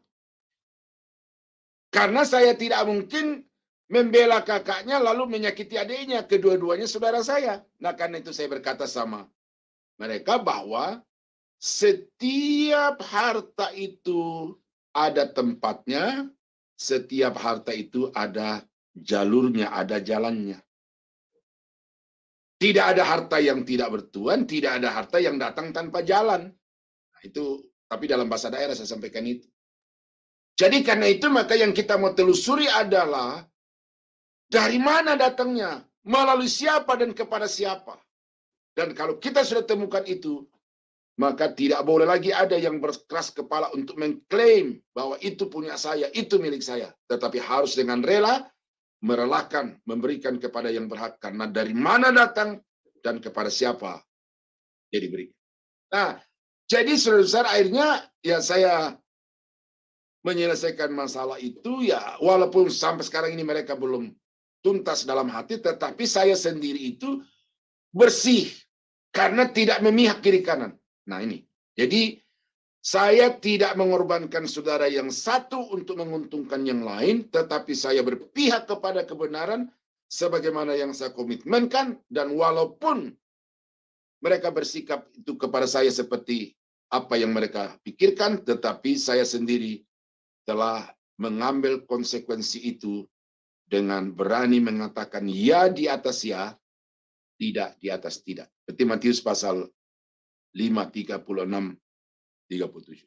Karena saya tidak mungkin membela kakaknya lalu menyakiti adiknya. Kedua-duanya saudara saya. Nah, karena itu saya berkata sama mereka bahwa setiap harta itu ada tempatnya, setiap harta itu ada jalurnya, ada jalannya. Tidak ada harta yang tidak bertuan, tidak ada harta yang datang tanpa jalan. Nah, itu, tapi dalam bahasa daerah saya sampaikan itu. Jadi karena itu maka yang kita mau telusuri adalah dari mana datangnya, melalui siapa dan kepada siapa. Dan kalau kita sudah temukan itu, maka tidak boleh lagi ada yang berkeras kepala untuk mengklaim bahwa itu punya saya, itu milik saya. Tetapi harus dengan rela, merelakan, memberikan kepada yang berhak. Karena dari mana datang dan kepada siapa dia diberikan. Nah, jadi saudara-saudara akhirnya ya saya menyelesaikan masalah itu ya walaupun sampai sekarang ini mereka belum tuntas dalam hati, tetapi saya sendiri itu bersih karena tidak memihak kiri kanan. Nah ini, jadi saya tidak mengorbankan saudara yang satu untuk menguntungkan yang lain, tetapi saya berpihak kepada kebenaran sebagaimana yang saya komitmenkan, dan walaupun mereka bersikap itu kepada saya seperti apa yang mereka pikirkan, tetapi saya sendiri telah mengambil konsekuensi itu dengan berani mengatakan ya di atas ya, tidak di atas tidak. Seperti Matius pasal 5:36-37.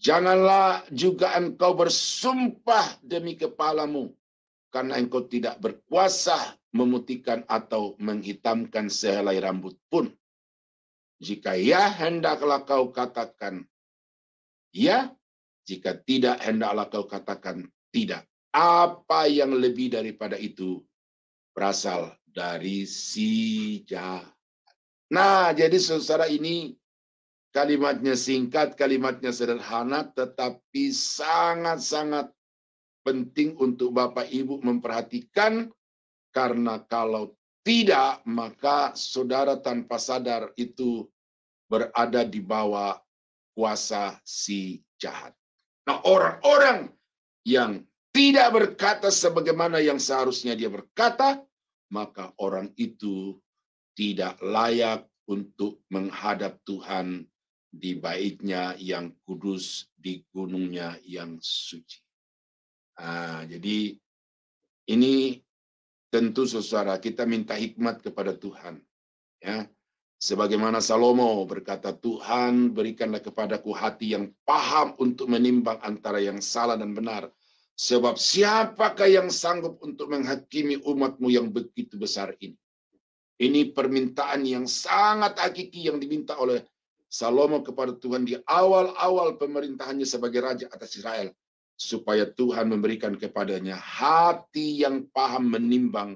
Janganlah juga engkau bersumpah demi kepalamu, karena engkau tidak berkuasa memutihkan atau menghitamkan sehelai rambut pun. Jika ya, hendaklah kau katakan ya, jika tidak, hendaklah kau katakan tidak. Apa yang lebih daripada itu berasal dari si jahat. Nah, jadi saudara ini kalimatnya singkat, kalimatnya sederhana, tetapi sangat-sangat penting untuk Bapak Ibu memperhatikan, karena kalau tidak, maka saudara tanpa sadar itu berada di bawah kuasa si jahat. Nah, orang-orang yang tidak berkata sebagaimana yang seharusnya dia berkata, maka orang itu tidak layak untuk menghadap Tuhan di baitnya yang kudus, di gunungnya yang suci. Nah, jadi ini tentu saudara kita minta hikmat kepada Tuhan. Ya, sebagaimana Salomo berkata, Tuhan berikanlah kepadaku hati yang paham untuk menimbang antara yang salah dan benar. Sebab siapakah yang sanggup untuk menghakimi umatmu yang begitu besar ini? Ini permintaan yang sangat hakiki yang diminta oleh Salomo kepada Tuhan di awal-awal pemerintahannya sebagai raja atas Israel. Supaya Tuhan memberikan kepadanya hati yang paham menimbang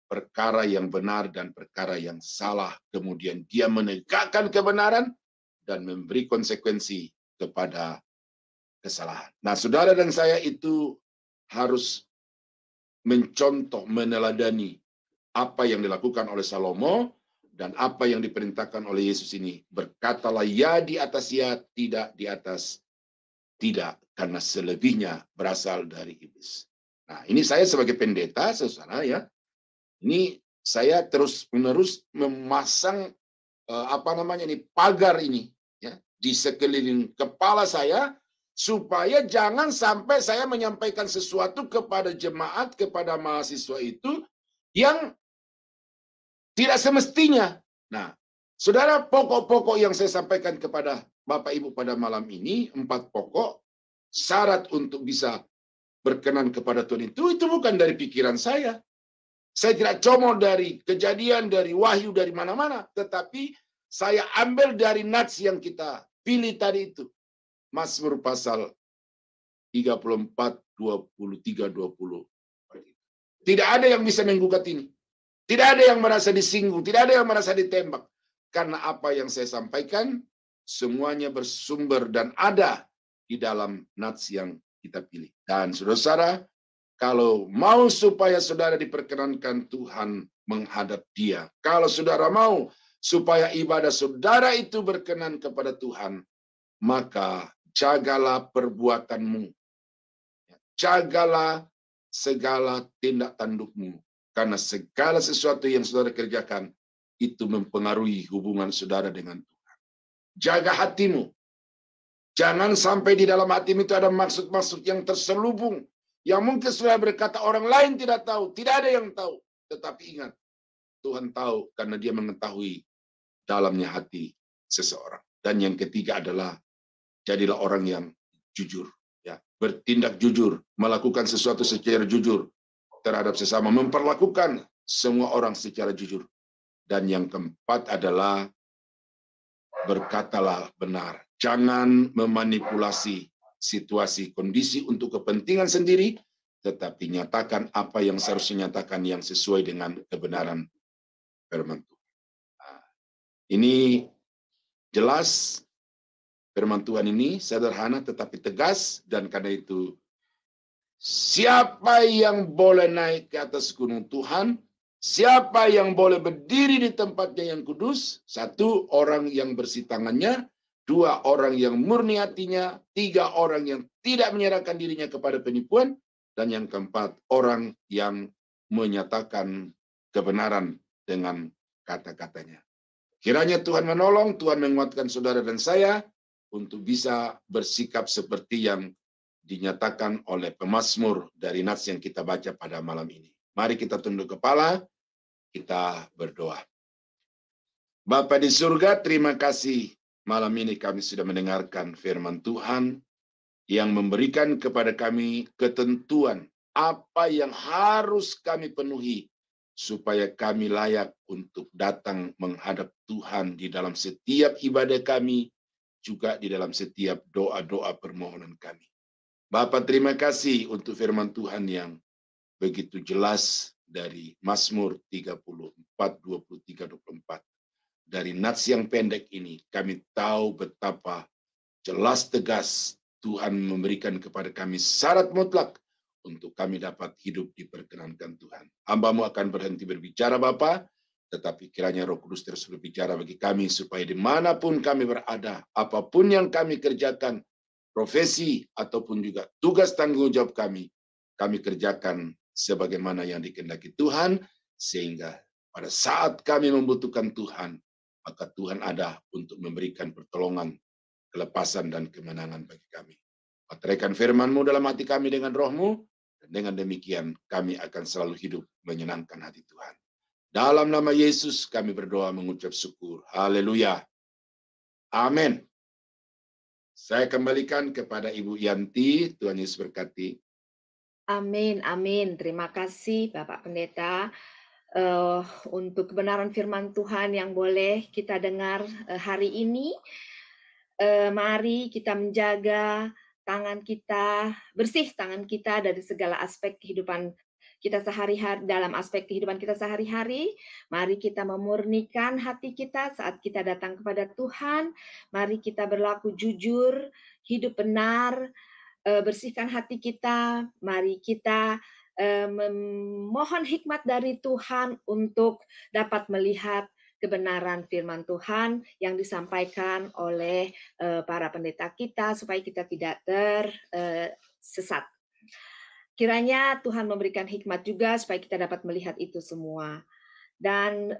perkara yang benar dan perkara yang salah. Kemudian dia menegakkan kebenaran dan memberi konsekuensi kepada kesalahan. Nah, saudara dan saya itu harus mencontoh, meneladani apa yang dilakukan oleh Salomo dan apa yang diperintahkan oleh Yesus ini. Berkatalah ya di atas ya, tidak di atas tidak, karena selebihnya berasal dari iblis. Nah, ini saya sebagai pendeta, saudara ya, ini saya terus-menerus memasang pagar ini ya di sekeliling kepala saya, supaya jangan sampai saya menyampaikan sesuatu kepada jemaat, kepada mahasiswa itu yang tidak semestinya. Nah, saudara, pokok-pokok yang saya sampaikan kepada Bapak Ibu pada malam ini, 4 pokok syarat untuk bisa berkenan kepada Tuhan itu bukan dari pikiran saya. Saya tidak comot dari kejadian, dari wahyu, dari mana-mana. Tetapi saya ambil dari nats yang kita pilih tadi itu. Mazmur pasal 34, 23, 20. Tidak ada yang bisa menggugat ini. Tidak ada yang merasa disinggung, tidak ada yang merasa ditembak. Karena apa yang saya sampaikan, semuanya bersumber dan ada di dalam nats yang kita pilih. Dan saudara-saudara, kalau mau supaya saudara diperkenankan Tuhan menghadap Dia, kalau saudara mau supaya ibadah saudara itu berkenan kepada Tuhan, maka jagalah perbuatanmu. Jagalah segala tindak tandukmu. Karena segala sesuatu yang saudara kerjakan, itu mempengaruhi hubungan saudara dengan Tuhan. Jaga hatimu. Jangan sampai di dalam hatimu itu ada maksud-maksud yang terselubung. Yang mungkin saudara berkata orang lain tidak tahu. Tidak ada yang tahu. Tetapi ingat, Tuhan tahu karena Dia mengetahui dalamnya hati seseorang. Dan yang ketiga adalah, jadilah orang yang jujur. Ya, bertindak jujur. Melakukan sesuatu secara jujur terhadap sesama. Memperlakukan semua orang secara jujur. Dan yang keempat adalah, berkatalah benar. Jangan memanipulasi situasi, kondisi untuk kepentingan sendiri, tetapi nyatakan apa yang seharusnya nyatakan yang sesuai dengan kebenaran firman Tuhan. Nah, ini jelas firman Tuhan ini sederhana tetapi tegas, dan karena itu siapa yang boleh naik ke atas gunung Tuhan? Siapa yang boleh berdiri di tempatnya yang kudus? 1, orang yang bersih tangannya. 2, orang yang murni hatinya. 3, orang yang tidak menyerahkan dirinya kepada penipuan. Dan yang keempat, orang yang menyatakan kebenaran dengan kata-katanya. Kiranya Tuhan menolong, Tuhan menguatkan saudara dan saya untuk bisa bersikap seperti yang dinyatakan oleh pemazmur dari nats yang kita baca pada malam ini. Mari kita tunduk kepala, kita berdoa. Bapa di surga, terima kasih malam ini kami sudah mendengarkan firman Tuhan yang memberikan kepada kami ketentuan apa yang harus kami penuhi supaya kami layak untuk datang menghadap Tuhan di dalam setiap ibadah kami, juga di dalam setiap doa-doa permohonan kami. Bapa, terima kasih untuk firman Tuhan yang begitu jelas dari Mazmur 34, 23, 24. Dari nats yang pendek ini, kami tahu betapa jelas tegas Tuhan memberikan kepada kami syarat mutlak untuk kami dapat hidup diperkenankan Tuhan. Hamba-Mu akan berhenti berbicara, Bapa, tetapi kiranya Roh Kudus terus berbicara bagi kami, supaya dimanapun kami berada, apapun yang kami kerjakan, profesi ataupun juga tugas tanggung jawab kami kerjakan sebagaimana yang dikehendaki Tuhan, sehingga pada saat kami membutuhkan Tuhan, maka Tuhan ada untuk memberikan pertolongan, kelepasan, dan kemenangan bagi kami. Bateraikan firman-Mu dalam hati kami dengan Roh-Mu, dan dengan demikian kami akan selalu hidup menyenangkan hati Tuhan. Dalam nama Yesus kami berdoa mengucap syukur. Haleluya. Amin. Saya kembalikan kepada Ibu Yanti. Tuhan Yesus berkati. Amin, amin. Terima kasih Bapak Pendeta untuk kebenaran firman Tuhan yang boleh kita dengar hari ini. Mari kita menjaga tangan kita, bersih tangan kita dari segala aspek kehidupan kita sehari-hari, dalam aspek kehidupan kita sehari-hari. Mari kita memurnikan hati kita saat kita datang kepada Tuhan. Mari kita berlaku jujur, hidup benar, bersihkan hati kita. Mari kita memohon hikmat dari Tuhan untuk dapat melihat kebenaran firman Tuhan yang disampaikan oleh para pendeta kita, supaya kita tidak tersesat. Kiranya Tuhan memberikan hikmat juga supaya kita dapat melihat itu semua. Dan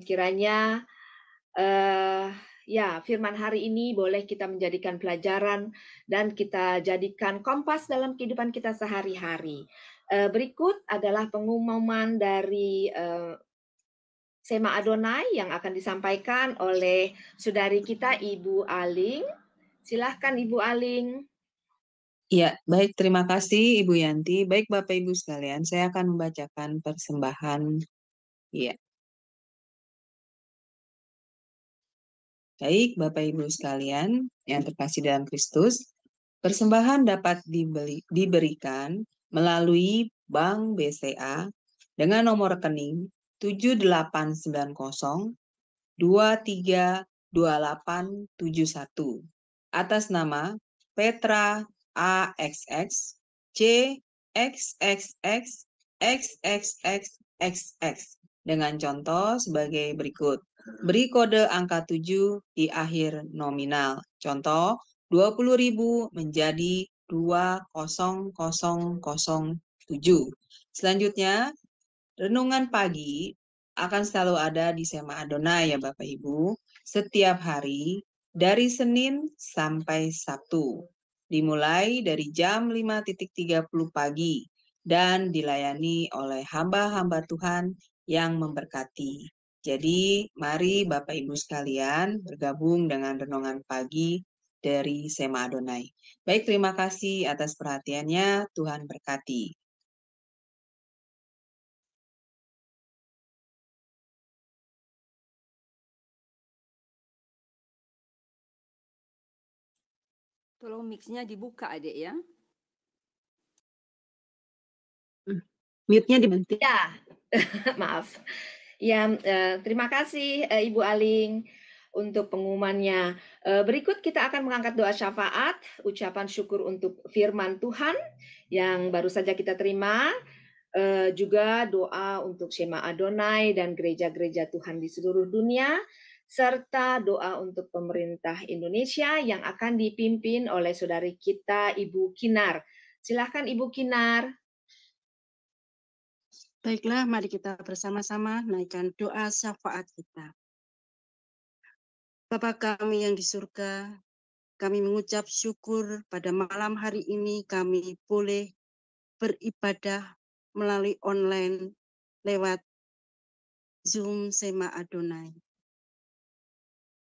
kiranya ya, firman hari ini boleh kita menjadikan pelajaran dan kita jadikan kompas dalam kehidupan kita sehari-hari. Berikut adalah pengumuman dari Sema Adonai yang akan disampaikan oleh saudari kita Ibu Aling. Silahkan Ibu Aling. Ya, baik, terima kasih Ibu Yanti. Baik Bapak Ibu sekalian, saya akan membacakan persembahan. Ya. Baik Bapak Ibu sekalian yang terkasih dalam Kristus, persembahan dapat diberikan melalui Bank BCA dengan nomor rekening 7890 232871 atas nama Petra AXX CXXX XXXXX dengan contoh sebagai berikut. Beri kode angka 7 di akhir nominal. Contoh 20.000 menjadi 20007. Selanjutnya, renungan pagi akan selalu ada di Sema Adonai ya Bapak Ibu, setiap hari dari Senin sampai Sabtu. Dimulai dari jam 5.30 pagi dan dilayani oleh hamba-hamba Tuhan yang memberkati. Jadi mari Bapak Ibu sekalian bergabung dengan renungan pagi dari Sema Adonai. Baik, terima kasih atas perhatiannya. Tuhan berkati. Tolong mix-nya dibuka, Adik ya. Mute-nya dibantu. Ya, maaf. Ya, terima kasih Ibu Aling untuk pengumumannya. Berikut kita akan mengangkat doa syafaat, ucapan syukur untuk firman Tuhan yang baru saja kita terima. Juga doa untuk Shema Adonai dan gereja-gereja Tuhan di seluruh dunia, serta doa untuk pemerintah Indonesia yang akan dipimpin oleh saudari kita Ibu Kinar. Silahkan Ibu Kinar. Baiklah, mari kita bersama-sama naikkan doa syafaat kita. Bapa kami yang di surga, kami mengucap syukur pada malam hari ini kami boleh beribadah melalui online lewat Zoom Sema Adonai.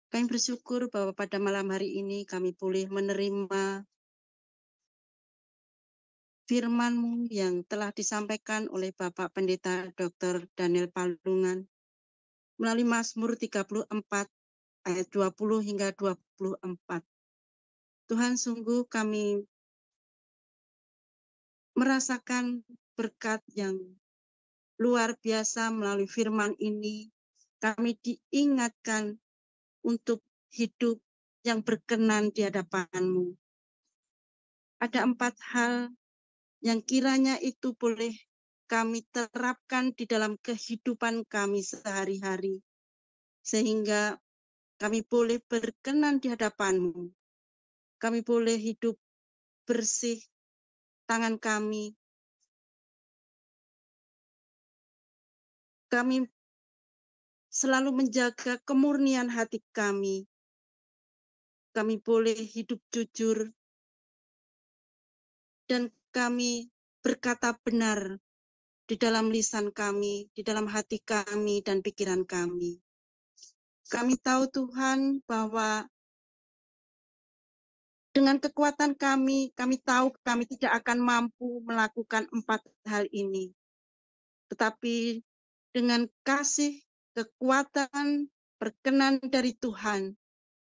Kami bersyukur bahwa pada malam hari ini kami boleh menerima firman-Mu yang telah disampaikan oleh Bapak Pendeta Dr. Daniel Palungan melalui Mazmur 34 ayat 20 hingga 24. Tuhan, sungguh kami merasakan berkat yang luar biasa melalui firman ini. Kami diingatkan untuk hidup yang berkenan di hadapan-Mu. Ada 4 hal yang kiranya itu boleh kami terapkan di dalam kehidupan kami sehari-hari, sehingga kami boleh berkenan di hadapan-Mu. Kami boleh hidup bersih, tangan kami. Kami selalu menjaga kemurnian hati kami. Kami boleh hidup jujur, dan kami berkata benar di dalam lisan kami, di dalam hati kami, dan pikiran kami. Kami tahu Tuhan bahwa dengan kekuatan kami tahu kami tidak akan mampu melakukan 4 hal ini. Tetapi dengan kasih, kekuatan, perkenan dari Tuhan,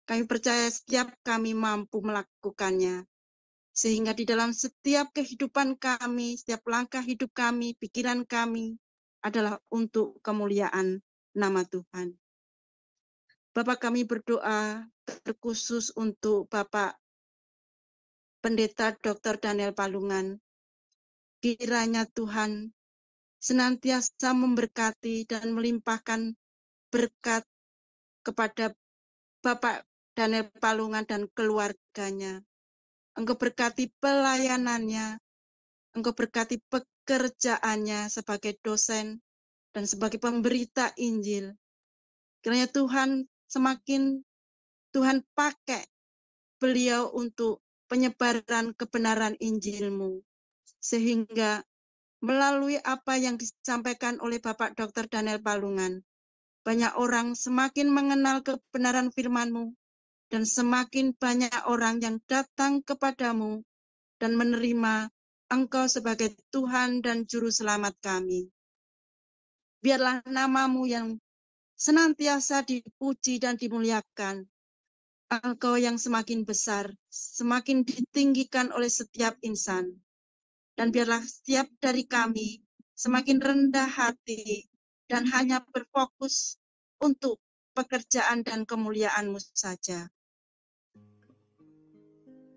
kami percaya setiap kami mampu melakukannya. Sehingga di dalam setiap kehidupan kami, setiap langkah hidup kami, pikiran kami adalah untuk kemuliaan nama Tuhan. Bapak, kami berdoa terkhusus untuk Bapak Pendeta Dr. Daniel Palungan. Kiranya Tuhan senantiasa memberkati dan melimpahkan berkat kepada Bapak Daniel Palungan dan keluarganya. Engkau berkati pelayanannya, Engkau berkati pekerjaannya sebagai dosen dan sebagai pemberita Injil. Kiranya Tuhan semakin Tuhan pakai beliau untuk penyebaran kebenaran Injil-Mu, sehingga melalui apa yang disampaikan oleh Bapak Dr. Daniel Palungan, banyak orang semakin mengenal kebenaran firman-Mu, dan semakin banyak orang yang datang kepadamu dan menerima Engkau sebagai Tuhan dan Juru Selamat kami. Biarlah nama-Mu yang senantiasa dipuji dan dimuliakan. Engkau yang semakin besar, semakin ditinggikan oleh setiap insan. Dan biarlah setiap dari kami semakin rendah hati dan hanya berfokus untuk pekerjaan dan kemuliaan-Mu saja.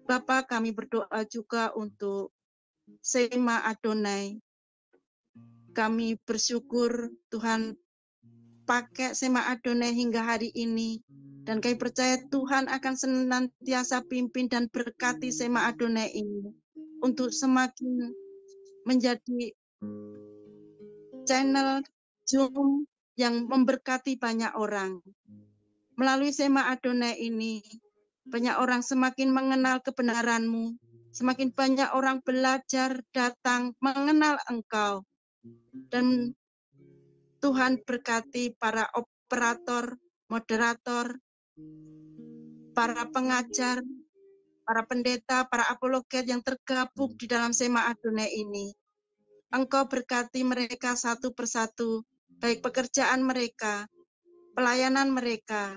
Bapa, kami berdoa juga untuk Sema Adonai. Kami bersyukur Tuhan pakai Sema Adonai hingga hari ini Dan kami percaya Tuhan akan senantiasa pimpin dan berkati Sema Adonai ini untuk semakin menjadi channel Zoom yang memberkati banyak orang. Melalui Sema Adonai ini, banyak orang semakin mengenal kebenaran-Mu, semakin banyak orang belajar, datang, mengenal Engkau. Dan Tuhan berkati para operator, moderator, para pengajar, para pendeta, para apologet yang tergabung di dalam Sema Adonai ini. Engkau berkati mereka satu persatu, baik pekerjaan mereka, pelayanan mereka,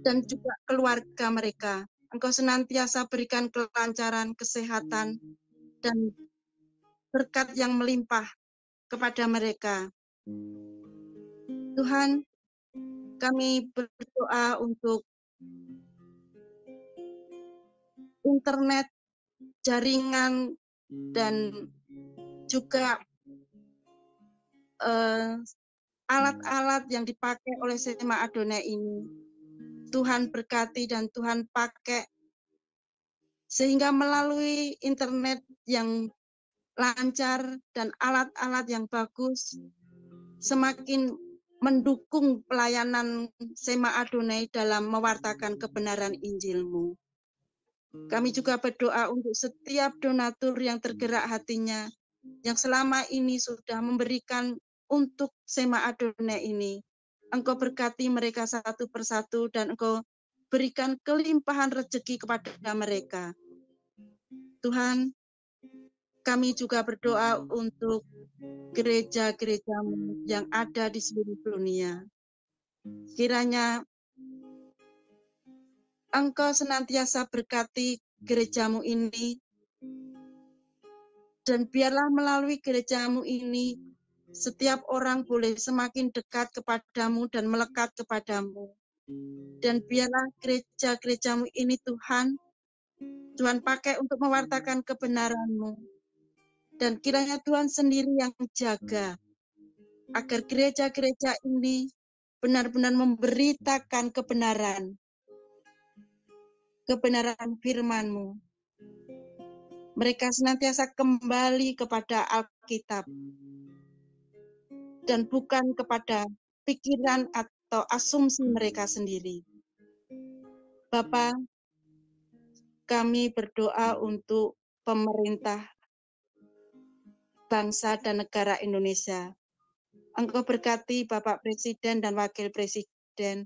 dan juga keluarga mereka. Engkau senantiasa berikan kelancaran, kesehatan, dan berkat yang melimpah kepada mereka. Tuhan, kami berdoa untuk internet, jaringan, dan juga alat-alat yang dipakai oleh Sema Adonai ini. Tuhan berkati dan Tuhan pakai sehingga melalui internet yang lancar dan alat-alat yang bagus semakin mendukung pelayanan Sema Adonai dalam mewartakan kebenaran Injil-Mu. Kami juga berdoa untuk setiap donatur yang tergerak hatinya, yang selama ini sudah memberikan untuk Sema Adonai ini. Engkau berkati mereka satu persatu dan Engkau berikan kelimpahan rezeki kepada mereka. Tuhan, kami juga berdoa untuk gereja-gereja-Mu yang ada di seluruh dunia. Kiranya Engkau senantiasa berkati gereja-Mu ini, dan biarlah melalui gereja-Mu ini, setiap orang boleh semakin dekat kepadamu dan melekat kepadamu. Dan biarlah gereja-gereja-Mu ini Tuhan pakai untuk mewartakan kebenaran-Mu. Dan kiranya Tuhan sendiri yang jaga, agar gereja-gereja ini benar-benar memberitakan kebenaran firman-Mu. Mereka senantiasa kembali kepada Alkitab dan bukan kepada pikiran atau asumsi mereka sendiri. Bapa, kami berdoa untuk pemerintah bangsa dan negara Indonesia. Engkau berkati Bapak Presiden dan Wakil Presiden.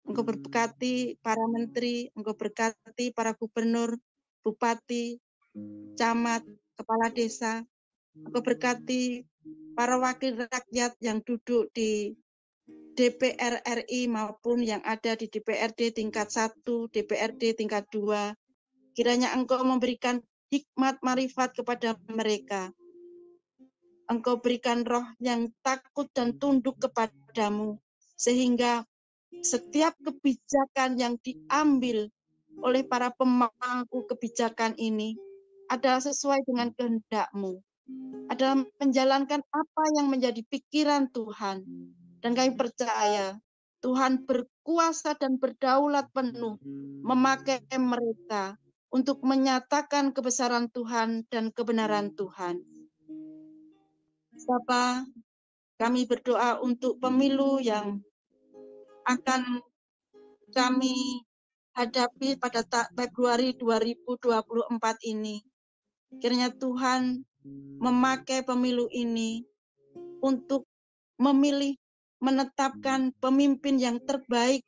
Engkau berkati para menteri, Engkau berkati para gubernur, bupati, camat, kepala desa. Engkau berkati para wakil rakyat yang duduk di DPR RI maupun yang ada di DPRD tingkat 1, DPRD tingkat 2. Kiranya Engkau memberikan hikmat marifat kepada mereka. Engkau berikan roh yang takut dan tunduk kepadamu, sehingga setiap kebijakan yang diambil oleh para pemangku kebijakan ini adalah sesuai dengan kehendak-Mu, adalah menjalankan apa yang menjadi pikiran Tuhan. Dan kami percaya Tuhan berkuasa dan berdaulat penuh memakai mereka untuk menyatakan kebesaran Tuhan dan kebenaran Tuhan. Bapa, kami berdoa untuk pemilu yang akan kami hadapi pada Februari 2024 ini. Kiranya Tuhan memakai pemilu ini untuk memilih, menetapkan pemimpin yang terbaik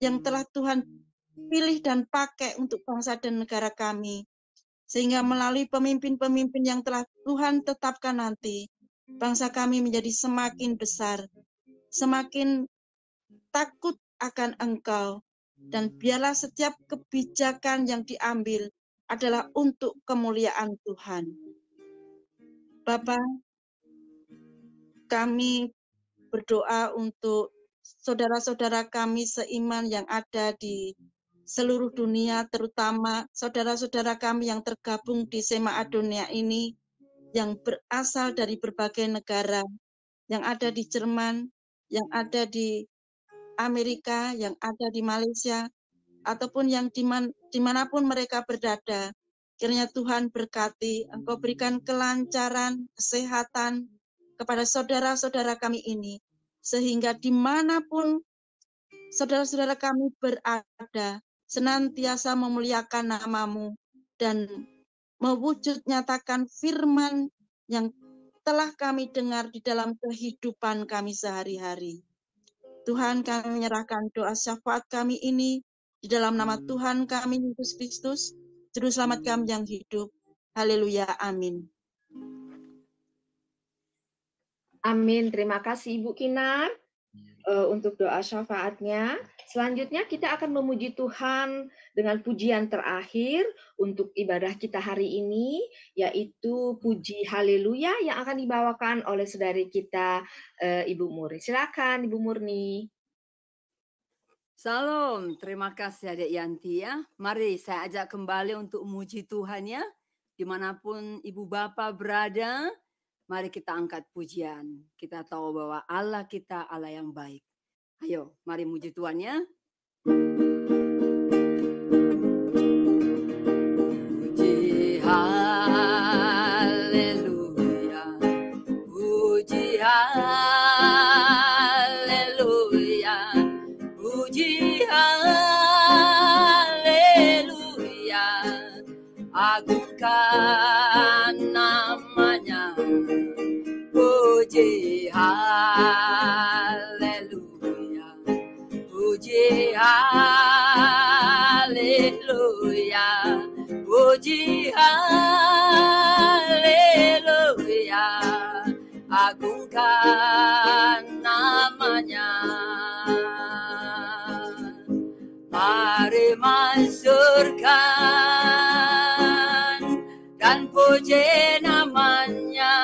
yang telah Tuhan pilih dan pakai untuk bangsa dan negara kami. Sehingga melalui pemimpin-pemimpin yang telah Tuhan tetapkan nanti, bangsa kami menjadi semakin besar, semakin takut akan Engkau, dan biarlah setiap kebijakan yang diambil adalah untuk kemuliaan Tuhan. Bapa, kami berdoa untuk saudara-saudara kami seiman yang ada di seluruh dunia, terutama saudara-saudara kami yang tergabung di Sema Adonai ini, yang berasal dari berbagai negara, yang ada di Jerman, yang ada di Amerika, yang ada di Malaysia, ataupun yang dimanapun mereka berada. Kiranya Tuhan berkati, Engkau berikan kelancaran, kesehatan kepada saudara-saudara kami ini, sehingga dimanapun saudara-saudara kami berada, senantiasa memuliakan nama-Mu dan mewujud nyatakan firman yang telah kami dengar di dalam kehidupan kami sehari-hari. Tuhan, kami menyerahkan doa syafaat kami ini di dalam nama Tuhan kami Yesus Kristus, Juru Selamat kami yang hidup. Haleluya, amin. Amin. Terima kasih Ibu Kinar untuk doa syafaatnya. Selanjutnya kita akan memuji Tuhan dengan pujian terakhir untuk ibadah kita hari ini, yaitu puji haleluya yang akan dibawakan oleh saudari kita Ibu Murni. Silakan Ibu Murni. Salam, terima kasih Adik Yanti ya. Mari saya ajak kembali untuk memuji Tuhan ya. Dimanapun Ibu Bapa berada, mari kita angkat pujian. Kita tahu bahwa Allah kita Allah yang baik. Ayo, mari muji Tuhan ya. Puji haleluya, puji haleluya, puji haleluya, agungkan namanya. Puji haleluya, puji haleluya, puji haleluya, agungkan namanya. Mari mansurkan dan puji namanya.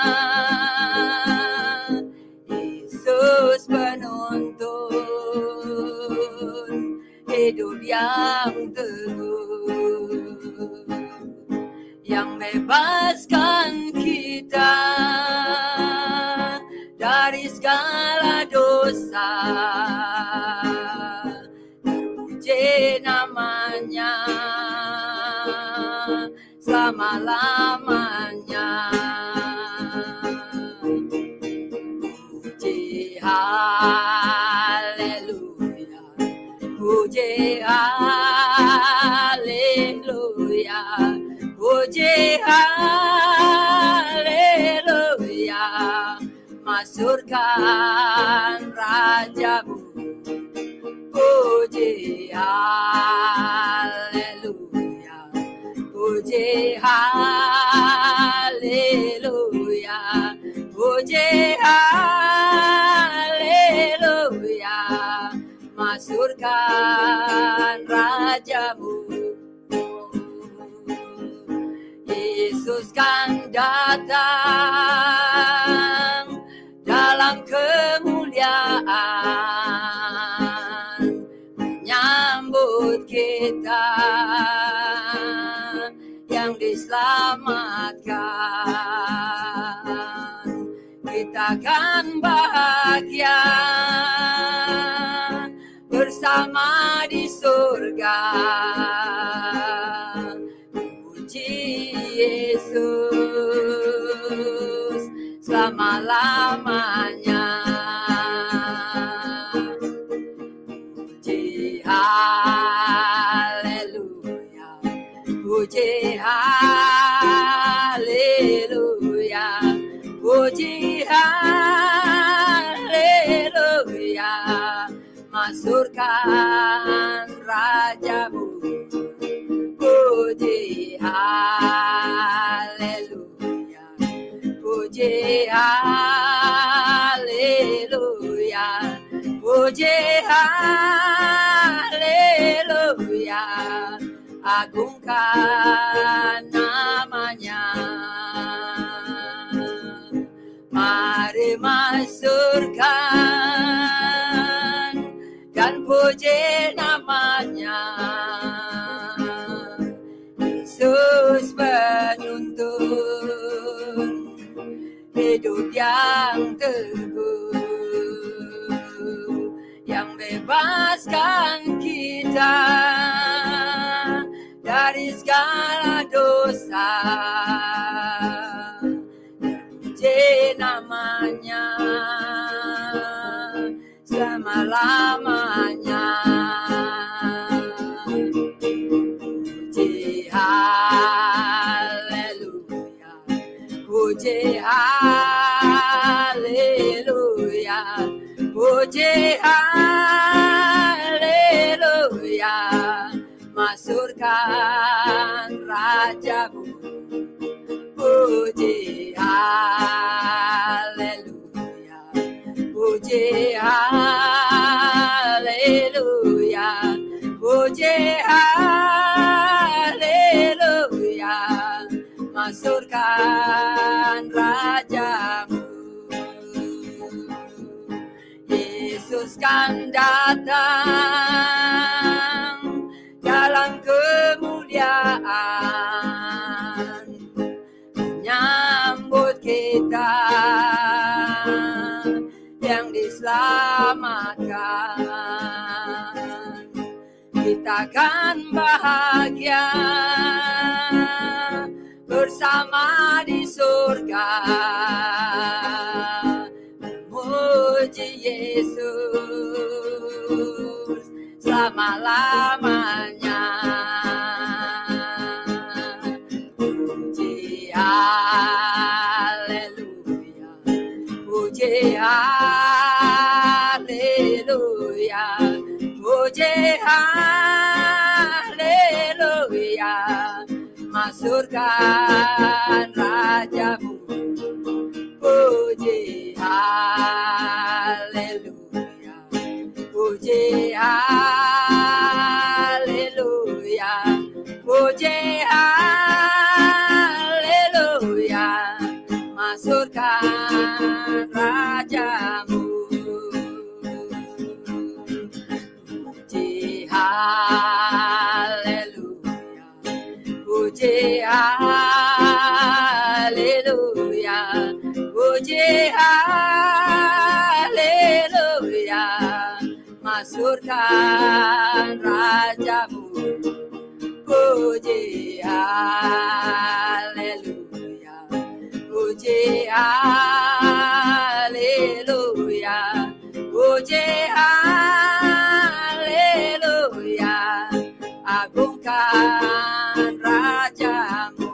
Yesus penuntun hidup yang teguh, yang bebaskan kita dari segala dosa. Terpuji namanya selama-lamanya. Puji haleluya, puji haleluya, puji haleluya, masyhurkan Rajamu. Puji haleluya, puji haleluya, puji haleluya, masyhurkan Rajamu. Yesus kan datang dalam kemuliaan, menyambut kita yang diselamatkan. Kita akan bahagia bersama di surga. Puji Yesus selama-lamanya. Puji haleluya, puji haleluya, puji haleluya, masyhurkan Rajamu. Puji haleluya, puji haleluya, puji haleluya, agungkan namanya. Mari masyhurkan dan puji namanya. Yesus penuntun hidup yang teguh, yang bebaskan kita dari segala dosa. Terpuji namanya selama-lamanya. Puji haleluya, puji haleluya, puji haleluya, masyurkan rajamu. Puji haleluya, puji haleluya, puji haleluya, masyurkan rajamu. Yesus kan datang dalam kemuliaan, menyambut kita yang diselamatkan. Kita kan bahagia bersama di surga, memuji Yesus selama-lamanya. Puji haleluya, puji haleluya, puji haleluya, masyurkan rajamu. Puji haleluya, puji haleluya, puji haleluya, masyurkan rajamu. Puji haleluya, puji haleluya, puji haleluya, masyurkan rajamu. Puji haleluya, puji haleluya, puji haleluya, agungkan rajamu.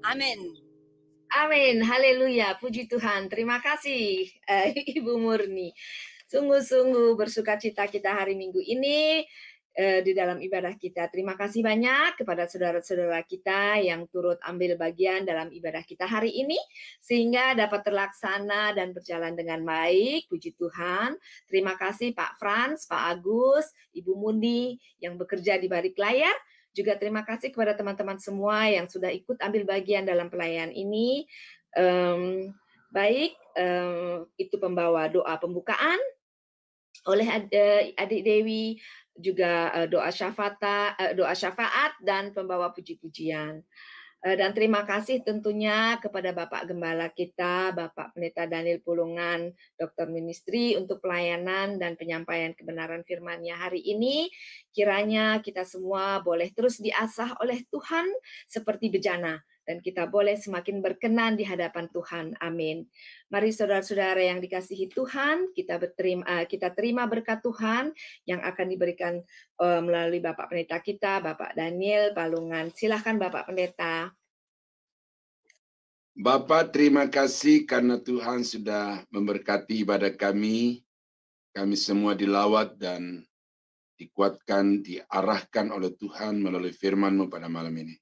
Amin. Amin, haleluya, puji Tuhan. Terima kasih Ibu Murni. Sungguh-sungguh bersuka cita kita hari Minggu ini di dalam ibadah kita. Terima kasih banyak kepada saudara-saudara kita yang turut ambil bagian dalam ibadah kita hari ini, sehingga dapat terlaksana dan berjalan dengan baik. Puji Tuhan. Terima kasih Pak Frans, Pak Agus, Ibu Mundi yang bekerja di balik layar. Juga terima kasih kepada teman-teman semua yang sudah ikut ambil bagian dalam pelayanan ini. Itu pembawa doa pembukaan oleh Adik Dewi, juga doa syafaat dan pembawa puji-pujian. Dan terima kasih tentunya kepada Bapak Gembala kita, Bapak Pendeta Daniel Pulungan, Dokter Ministry untuk pelayanan dan penyampaian kebenaran firman-Nya hari ini. Kiranya kita semua boleh terus diasah oleh Tuhan seperti bejana, dan kita boleh semakin berkenan di hadapan Tuhan. Amin. Mari saudara-saudara yang dikasihi Tuhan, kita terima berkat Tuhan yang akan diberikan melalui Bapak Pendeta kita, Bapak Daniel Palungan. Silahkan Bapak Pendeta. Bapak, terima kasih karena Tuhan sudah memberkati ibadah kami. Kami semua dilawat dan dikuatkan, diarahkan oleh Tuhan melalui firman-Mu pada malam ini.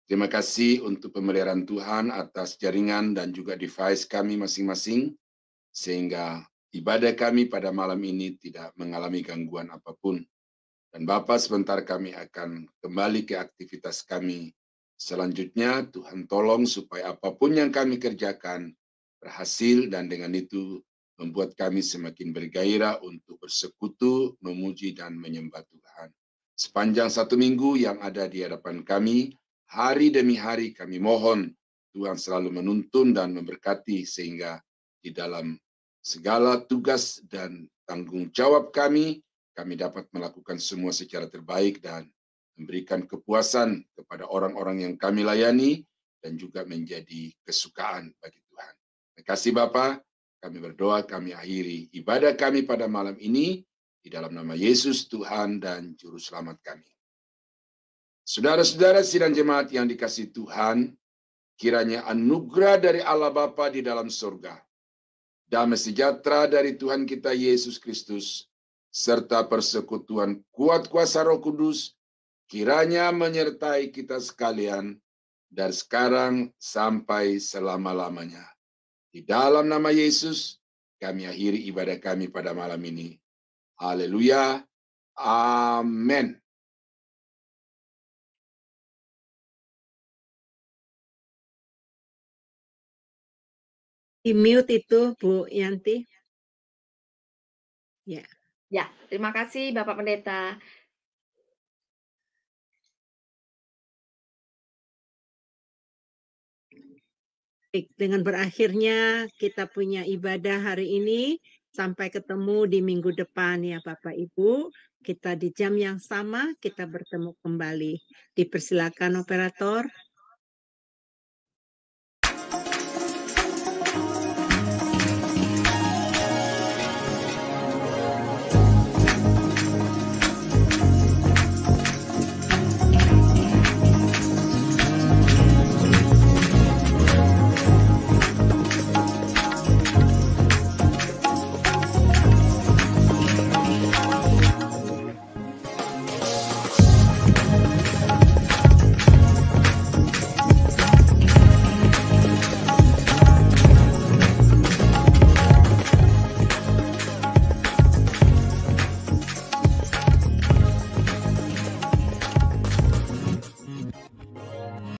Terima kasih untuk pemeliharaan Tuhan atas jaringan dan juga device kami masing-masing, sehingga ibadah kami pada malam ini tidak mengalami gangguan apapun. Dan Bapa, sebentar kami akan kembali ke aktivitas kami. Selanjutnya, Tuhan tolong supaya apapun yang kami kerjakan berhasil, dan dengan itu membuat kami semakin bergairah untuk bersekutu, memuji, dan menyembah Tuhan. Sepanjang satu minggu yang ada di hadapan kami, hari demi hari kami mohon Tuhan selalu menuntun dan memberkati sehingga di dalam segala tugas dan tanggung jawab kami dapat melakukan semua secara terbaik dan memberikan kepuasan kepada orang-orang yang kami layani dan juga menjadi kesukaan bagi Tuhan. Terima kasih Bapa, kami berdoa, kami akhiri ibadah kami pada malam ini di dalam nama Yesus Tuhan dan Juru Selamat kami. Saudara-saudara sidang jemaat yang dikasihi Tuhan, kiranya anugerah dari Allah Bapa di dalam surga, damai sejahtera dari Tuhan kita Yesus Kristus, serta persekutuan kuat kuasa Roh Kudus, kiranya menyertai kita sekalian dari sekarang sampai selama-lamanya. Di dalam nama Yesus, kami akhiri ibadah kami pada malam ini. Haleluya. Amin. Di mute itu Bu Yanti. Ya. Ya, terima kasih Bapak Pendeta. Baik, dengan berakhirnya kita punya ibadah hari ini, sampai ketemu di minggu depan ya Bapak Ibu. Kita di jam yang sama kita bertemu kembali. Dipersilakan operator.